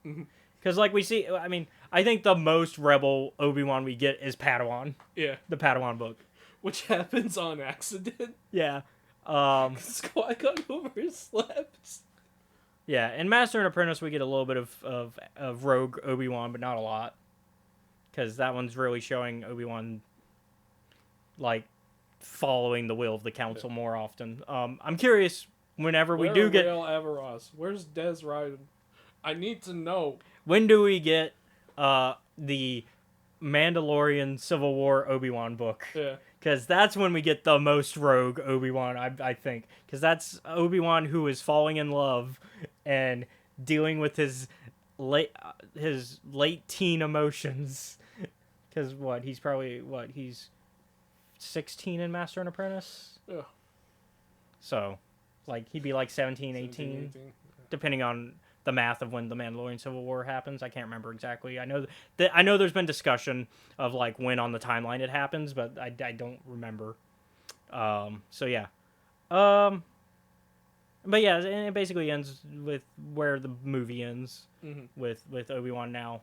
Because, we see... I mean, I think the most rebel Obi-Wan we get is Padawan. Yeah. The Padawan book. Which happens on accident. Yeah. Qui-Gon overslept. Yeah, in Master and Apprentice, we get a little bit of rogue Obi-Wan, but not a lot. Because that one's really showing Obi-Wan, following the will of the Council more often. I'm curious, whenever we do get... Rael Averross? Where's Des Ryden? I need to know. When do we get the Mandalorian Civil War Obi-Wan book? Yeah. Because that's when we get the most rogue Obi-Wan, I think. Because that's Obi-Wan who is falling in love and dealing with his late teen emotions. Because he's 16 in Master and Apprentice? Yeah. So, he'd be 17, 18, depending on the math of when the Mandalorian Civil War happens. I can't remember exactly. I know there's been discussion of when on the timeline it happens, but I don't remember. So yeah. But yeah, and it basically ends with where the movie ends with Obi-Wan now,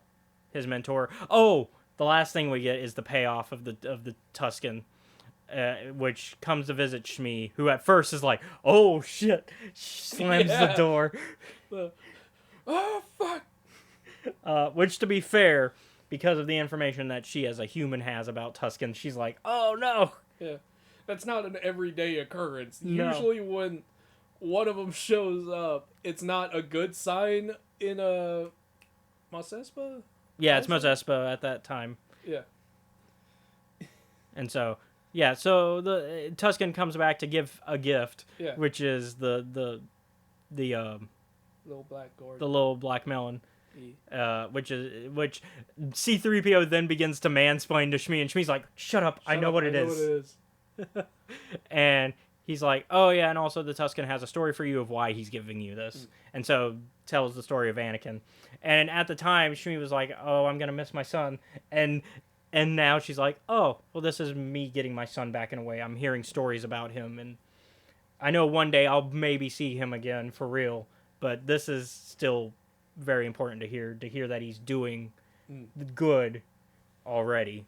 his mentor. Oh, the last thing we get is the payoff of the Tusken, which comes to visit Shmi, who at first is like, "Oh shit!" Slams the door. Oh, fuck! Which, to be fair, because of the information that she as a human has about Tusken, she's like, oh, no! Yeah. That's not an everyday occurrence. No. Usually when one of them shows up, it's not a good sign in a... Mos Espa? Yeah, it's Mos Espa at that time. Yeah. And so, yeah, so the Tusken comes back to give a gift, which is the little black gourd. The little black melon. Which C-3PO then begins to mansplain to Shmi, and Shmi's like, shut up, I know what it is. And he's like, oh yeah, and also the Tusken has a story for you of why he's giving you this. And so tells the story of Anakin. And at the time, Shmi was like, oh, I'm gonna miss my son. And now she's like, oh, well, this is me getting my son back in a way. I'm hearing stories about him, and I know one day I'll maybe see him again for real. But this is still very important to hear that he's doing good already.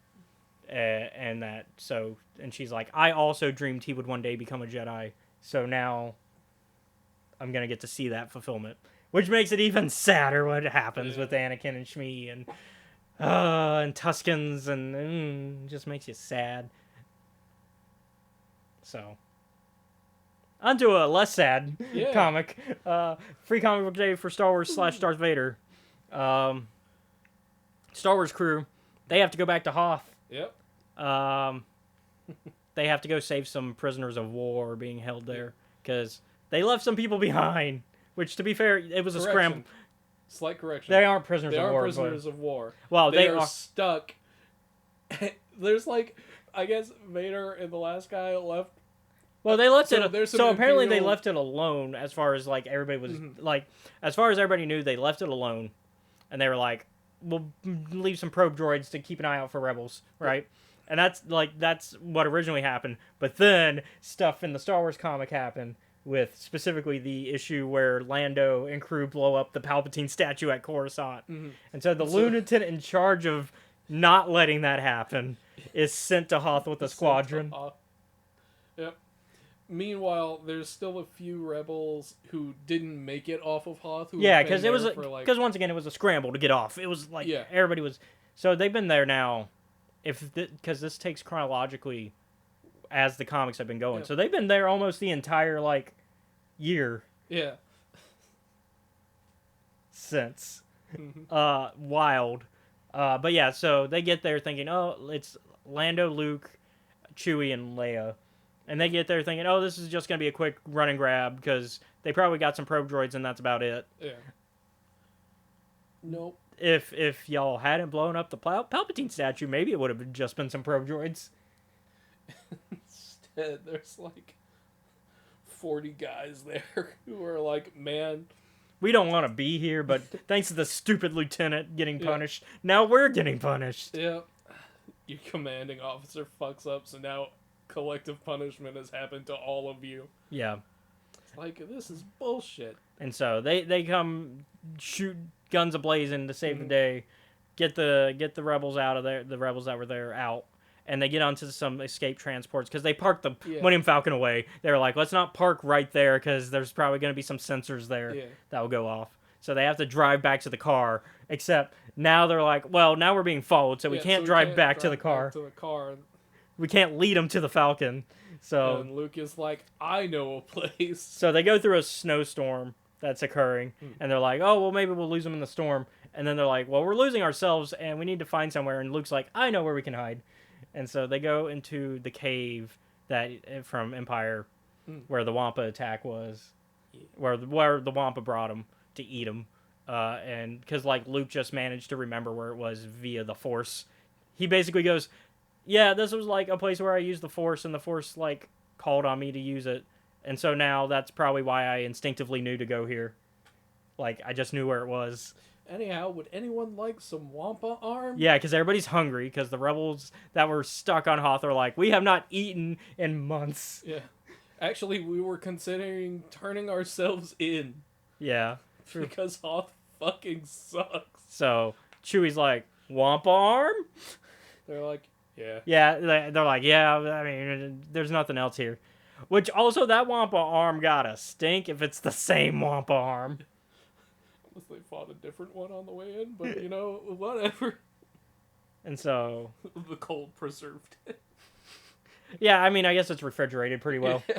And she's like, I also dreamed he would one day become a Jedi. So now I'm going to get to see that fulfillment. Which makes it even sadder what happens with Anakin and Shmi and Tuskens and just makes you sad. So... onto a less sad comic. Free comic book day for Star Wars / Darth Vader. Star Wars crew, they have to go back to Hoth. Yep. They have to go save some prisoners of war being held there. Because they left some people behind. Which, to be fair, it was a scramble. Slight correction. They aren't prisoners of war. They are prisoners of war. Well, they are stuck. There's I guess Vader and the last guy left Well, they left So it. there's some So apparently they Imperial- left it alone as far as like everybody was like, as far as everybody knew, they left it alone, and they were like, "We'll leave some probe droids to keep an eye out for rebels," right? And that's what originally happened. But then stuff in the Star Wars comic happened with specifically the issue where Lando and crew blow up the Palpatine statue at Coruscant, and so the lieutenant in charge of not letting that happen is sent to Hoth with a squadron. Yep. Meanwhile, there's still a few rebels who didn't make it off of Hoth. Who Yeah, have because been it was there for, like, because once again it was a scramble to get off. It was like Yeah. everybody was so they've been there now. Because this takes chronologically as the comics have been going, Yeah. so they've been there almost the entire like year yeah. since. Wild. But yeah, so they get there thinking, oh, it's Lando, Luke, Chewie, and Leia. And they get there thinking, oh, this is just going to be a quick run and grab because they probably got some probe droids and that's about it. Yeah. Nope. If y'all hadn't blown up the Palpatine statue, maybe it would have just been some probe droids. Instead, there's like 40 guys there who are like, man, We don't want to be here, but thanks to the stupid lieutenant getting punished, now we're getting punished. yeah, your commanding officer fucks up, so now collective punishment has happened to all of you. Yeah. It's like, this is bullshit. And so they come shoot guns ablazing to save the day, get the rebels out of there, the rebels that were there out, and they get onto some escape transports because they parked the Millennium Falcon away. They were like, let's not park right there because there's probably going to be some sensors there that will go off. So they have to drive back to the car. Except now they're like, well, now we're being followed, so we can't drive back to the car. We can't lead them to the Falcon. So and Luke is like, I know a place. So they go through a snowstorm that's occurring, and they're like, oh, well, maybe we'll lose them in the storm. And then they're like, well, we're losing ourselves, and we need to find somewhere. And Luke's like, I know where we can hide. And so they go into the cave that from Empire, where the Wampa attack was, where the Wampa brought him to eat him. And because like Luke just managed to remember where it was via the Force, he basically goes, yeah, this was like a place where I used the Force, and the Force like called on me to use it. And so now that's probably why I instinctively knew to go here. Like, I just knew where it was. Anyhow, would anyone like some Wampa arm? Yeah, because everybody's hungry, because the rebels that were stuck on Hoth are like, we have not eaten in months. Yeah. Actually, we were considering turning ourselves in. Yeah. Because Hoth fucking sucks. So, Chewie's like, Wampa arm? They're like, yeah. Yeah, they're like, yeah, I mean, there's nothing else here. Which, also, that Wampa arm gotta stink if it's the same Wampa arm. Unless they fought a different one on the way in, but, you know, whatever. And so... the cold preserved it. Yeah, I mean, I guess it's refrigerated pretty well. Yeah,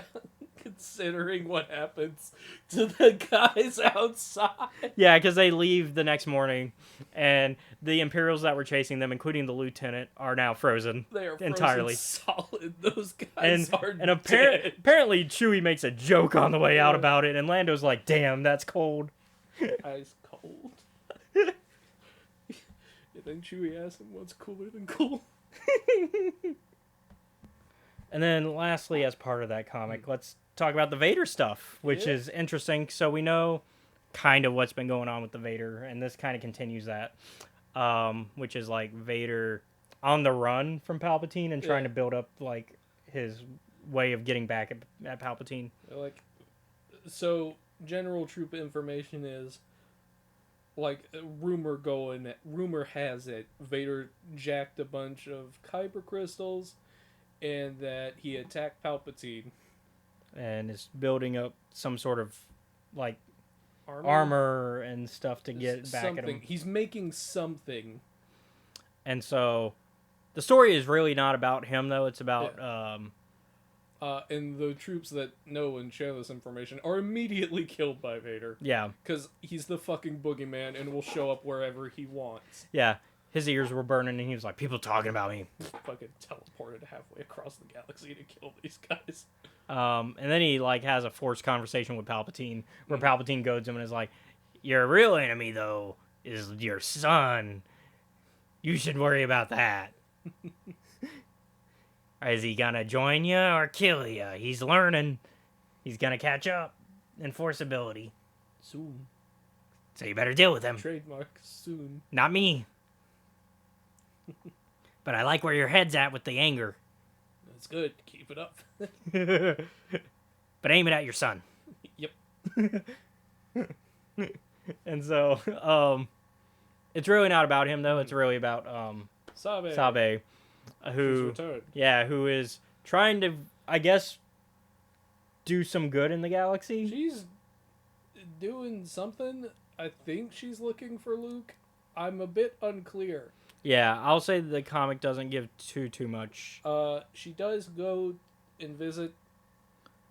considering what happens to the guys outside. Yeah, because they leave the next morning, and the Imperials that were chasing them, including the lieutenant, are now frozen. They are frozen entirely solid. Those guys are and dead. apparently Chewie makes a joke on the way out about it, and Lando's like, damn, that's cold. Ice cold. You think Chewie asked him what's cooler than cool? And then lastly, as part of that comic, let's talk about the Vader stuff, which is interesting. So we know kind of what's been going on with the Vader, and this kind of continues that, which is like Vader on the run from Palpatine and trying to build up like his way of getting back at Palpatine. Like, so general troop information is like rumor has it Vader jacked a bunch of kyber crystals and that he attacked Palpatine and is building up some sort of like armor and stuff to get back at him. He's making something. And so the story is really not about him though, it's about and the troops that know and share this information are immediately killed by Vader. Yeah. Because he's the fucking boogeyman and will show up wherever he wants. Yeah. His ears were burning and he was like, people talking about me. Fucking teleported halfway across the galaxy to kill these guys. And then he like has a forced conversation with Palpatine where Palpatine goads him and is like, your real enemy though is your son. You should worry about that. Is he gonna join you or kill you? He's learning. He's gonna catch up in force ability. Soon. So you better deal with him. Trademark soon. Not me. But I like where your head's at with the anger. That's good. Keep it up. But aim it at your son. Yep. And so, it's really not about him though. It's really about Sabe, She's who returned. who is trying to, I guess, do some good in the galaxy. She's doing something. I think she's looking for Luke. I'm a bit unclear. Yeah, I'll say the comic doesn't give too much. She does go and visit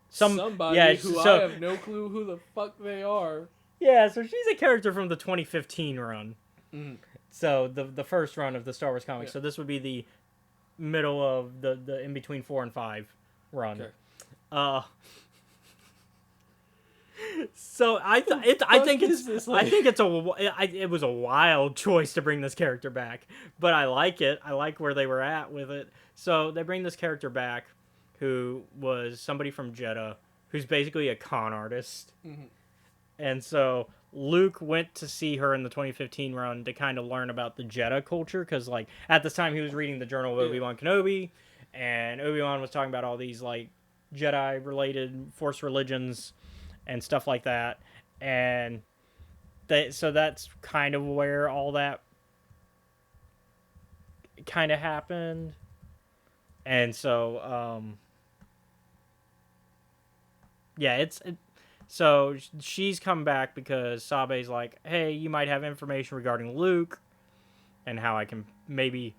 Somebody who I have no clue who the fuck they are. Yeah, so she's a character from the 2015 run. Mm. So the first run of the Star Wars comics. Yeah. So this would be the middle of the in between 4 and 5 run. Okay. So I think it was a wild choice to bring this character back, but I like it. I like where they were at with it. So they bring this character back, who was somebody from Jeddah, who's basically a con artist, and so Luke went to see her in the 2015 run to kind of learn about the Jeddah culture, because like at this time he was reading the Journal of Obi-Wan Kenobi, and Obi-Wan was talking about all these like Jedi related Force religions and stuff like that, and so that's kind of where all that kind of happened. And so so she's come back because Sabe's like, hey, you might have information regarding Luke and how I can maybe,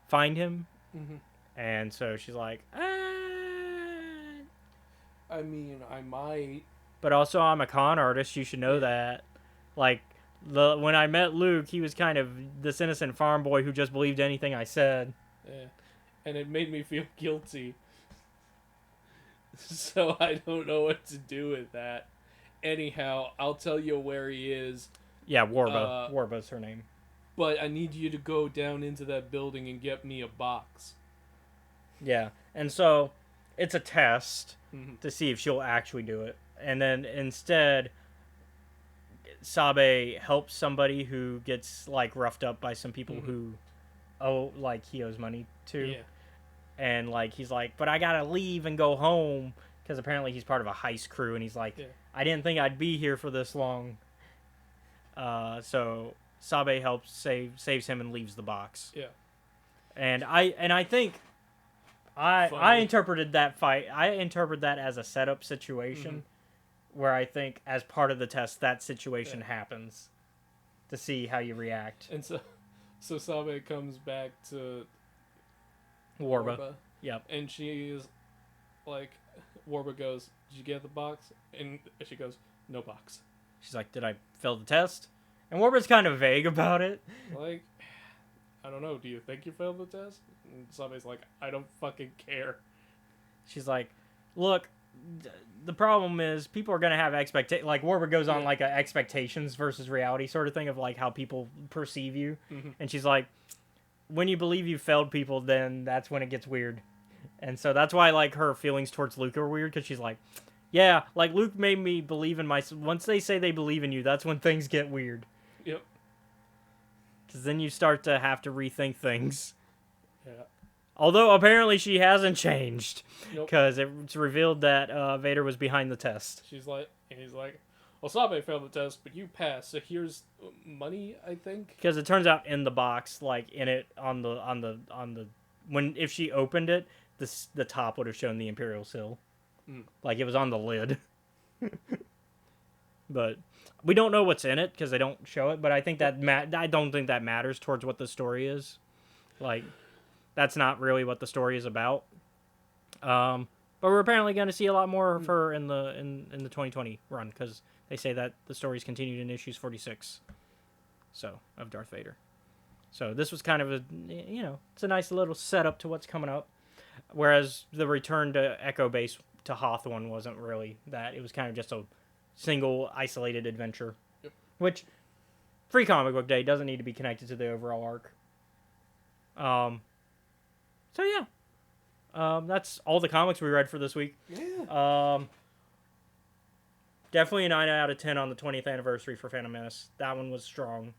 find him. And so she's like, I mean, I might. But also, I'm a con artist. You should know that. Like, when I met Luke, he was kind of this innocent farm boy who just believed anything I said. Yeah. And it made me feel guilty. So I don't know what to do with that. Anyhow, I'll tell you where he is. Yeah, Warba. Warba's her name. But I need you to go down into that building and get me a box. Yeah. And so, it's a test to see if she'll actually do it. And then instead, Sabe helps somebody who gets like roughed up by some people who he owes money to. Yeah. And like he's like, but I gotta leave and go home because apparently he's part of a heist crew, and he's like, I didn't think I'd be here for this long. So Sabe helps saves him and leaves the box. Yeah. And I think I interpreted that fight. I interpreted that as a setup situation, where I think as part of the test that situation happens, to see how you react. And so Sabe comes back to Warba. Yep. And she is like, Warba goes, "Did you get the box?" And she goes, "No box." She's like, "Did I fail the test?" And Warba's kind of vague about it. Like, I don't know. Do you think you failed the test? And Sabe's like, I don't fucking care. She's like, "Look, the problem is people are gonna have expectations." Like Warba goes on like a expectations versus reality sort of thing of like how people perceive you, and she's like, when you believe you failed people, then that's when it gets weird. And so that's why like her feelings towards Luke are weird, because she's like, yeah, like Luke made me believe in myself. Once they say they believe in you, that's when things get weird. Yep. Because then you start to have to rethink things. Yeah. Although apparently she hasn't changed, Nope. because it's revealed that Vader was behind the test. He's like, well, Sabe failed the test, but you passed, so here's money, I think. Because it turns out in the box, like in it on the if she opened it, the top would have shown the Imperial seal, like it was on the lid. But we don't know what's in it because they don't show it. But I think that I don't think that matters towards what the story is. Like, that's not really what the story is about. But we're apparently going to see a lot more of her in the 2020 run, because they say that the story's continued in issues 46. So, of Darth Vader. So this was kind of a, it's a nice little setup to what's coming up. Whereas the return to Echo Base to Hoth one wasn't really that. It was kind of just a single isolated adventure. Yep. Which, Free Comic Book Day doesn't need to be connected to the overall arc. So yeah, that's all the comics we read for this week. Yeah. Definitely a 9 out of 10 on the 20th anniversary for Phantom Menace. That one was strong.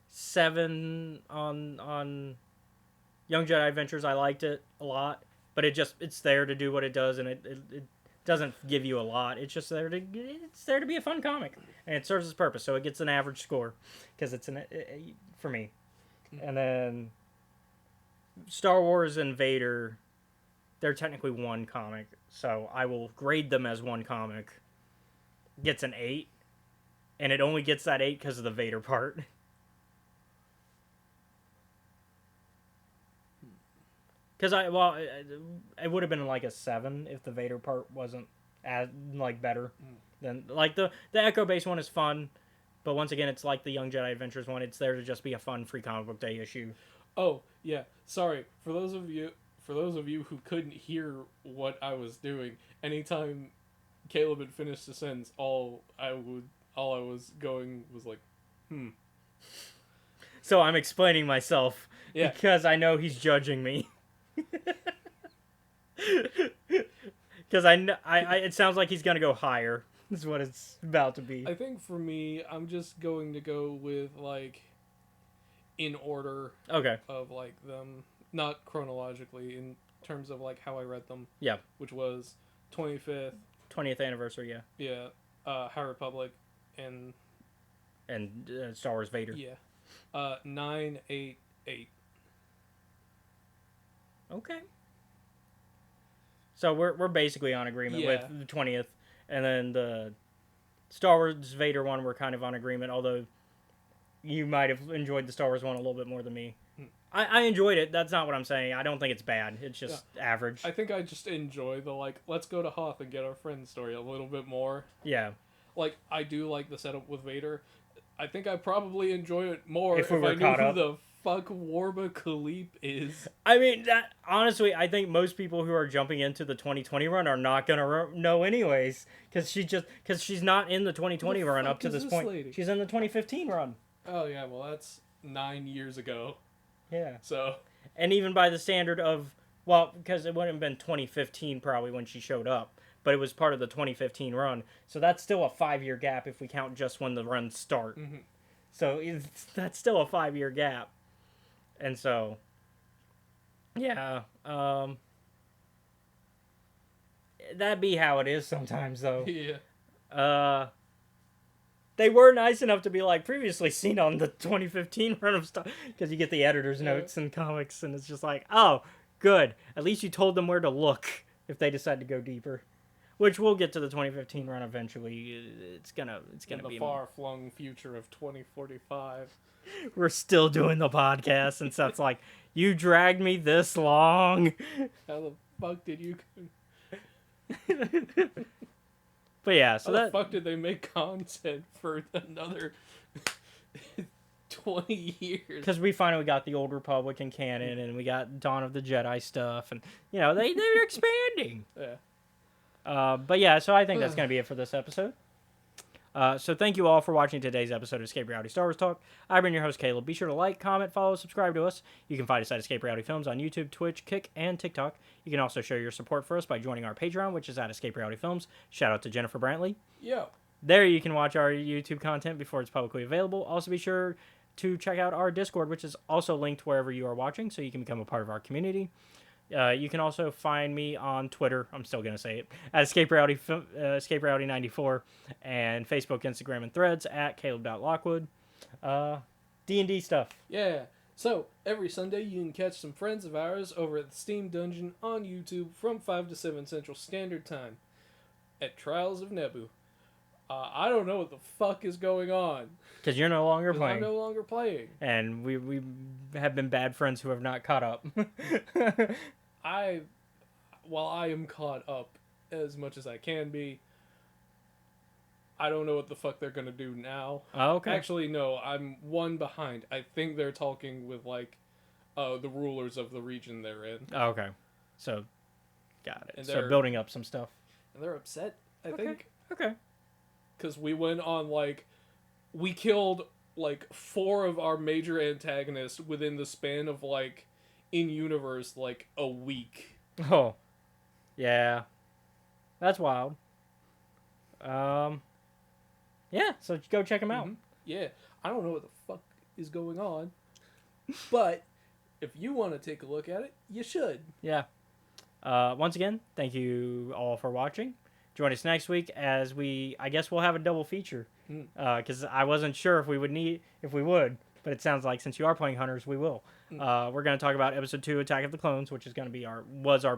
7 on Young Jedi Adventures. I liked it a lot, but it's there to do what it does, and it doesn't give you a lot. It's just there to be a fun comic, and it serves its purpose. So it gets an average score because it's for me. And then Star Wars and Vader, they're technically one comic, so I will grade them as one comic. Gets an 8, and it only gets that 8 because of the Vader part. Because it would have been like a 7 if the Vader part wasn't as like better. Than like the Echo Base one is fun, but once again, it's like the Young Jedi Adventures one. It's there to just be a fun free comic book day issue. Oh yeah, sorry for those of you who couldn't hear what I was doing. Anytime Caleb had finished the sentence, all I was going was like, So I'm explaining myself Yeah. because I know he's judging me. Because it sounds like he's gonna go higher. Is what it's about to be. I think for me, I'm just going to go with like in order Okay. of like them, not chronologically in terms of like how I read them. Yeah. Which was 25th, 20th anniversary. Yeah. yeah, High Republic, and Star Wars Vader. yeah, 988. Okay. So we're basically on agreement Yeah. with the 20th, and then the Star Wars Vader one we're kind of on agreement. Although you might have enjoyed the Star Wars one a little bit more than me. I enjoyed it. That's not what I'm saying. I don't think it's bad. It's just average. I think I just enjoy the like let's go to Hoth and get our friend story a little bit more. Yeah. Like I do like the setup with Vader. I think I probably enjoy it more If if, we were I knew caught who up. the fuck Warba Khalip is. I mean, that honestly, I think most people who are jumping into the 2020 run are not gonna know anyways, because she's not in the 2020 run up to is this this point. lady? She's in the 2015 run. Oh yeah, well that's 9 years ago. Yeah. So And even by the standard of, well, because it wouldn't have been 2015 probably when she showed up, but it was part of the 2015 run. So that's still a 5-year gap if we count just when the runs start. mm-hmm. So that's still a 5-year gap. And so, yeah, that'd be how it is sometimes, though. yeah. They were nice enough to be like previously seen on the 2015 run of stuff, because you get the editor's notes and comics, and it's just like, oh, good. At least you told them where to look if they decide to go deeper. Which we'll get to the 2015 run eventually. It's gonna In be the far-flung future of 2045. We're still doing the podcast, and Seth's like, you dragged me this long. How the fuck did you? But yeah, so How the fuck did they make content for another 20 years? Because we finally got the Old Republic in canon, and we got Dawn of the Jedi stuff, and you know they're expanding. Yeah. But yeah, so I think that's gonna be it for this episode. So thank you all for watching today's episode of Escape Reality Star Wars Talk. I've been your host, Caleb. Be sure to like, comment, follow, subscribe to us. You can find us at Escape Reality Films on YouTube, Twitch, Kick, and TikTok. You can also show your support for us by joining our Patreon, which is at Escape Reality Films. Shout out to Jennifer Brantley. Yeah. There you can watch our YouTube content before it's publicly available. Also be sure to check out our Discord, which is also linked wherever you are watching, so you can become a part of our community. You can also find me on Twitter. I'm still going to say it. At Escape Reality 94. And Facebook, Instagram, and Threads at Caleb.Lockwood. D&D stuff. Yeah. So, every Sunday you can catch some friends of ours over at the Steam Dungeon on YouTube from 5 to 7 Central Standard Time at Trials of Nebu. I don't know what the fuck is going on. Because you're no longer 'Cause playing. I'm no longer playing. And we have been bad friends who have not caught up. While I am caught up as much as I can be, I don't know what the fuck they're gonna do now. Oh, okay. Actually, no, I'm one behind. I think they're talking with, like, the rulers of the region they're in. Oh, okay. So, got it. And So, they're- building up some stuff. And they're upset, I Okay. think. Okay. Because we went on, like, we killed, like, 4 of our major antagonists within the span of, like, in universe like a week. Oh, yeah, that's wild. Yeah, so go check them out. Mm-hmm. Yeah, I don't know what the fuck is going on, but if you want to take a look at it, you should. Yeah. Once again, thank you all for watching. Join us next week as I guess we'll have a double feature. Because I wasn't sure if we would, but it sounds like since you are playing Hunters, we will. We're going to talk about Episode 2, Attack of the Clones, which is going to be our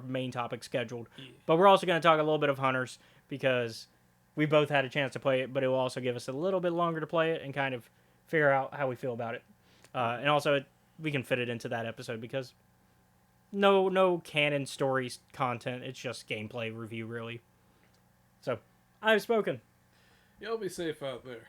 main topic scheduled. Yeah. But we're also going to talk a little bit of Hunters because we both had a chance to play it, but it will also give us a little bit longer to play it and kind of figure out how we feel about it. And also, we can fit it into that episode because no canon stories content. It's just gameplay review, really. So, I've spoken. Y'all be safe out there.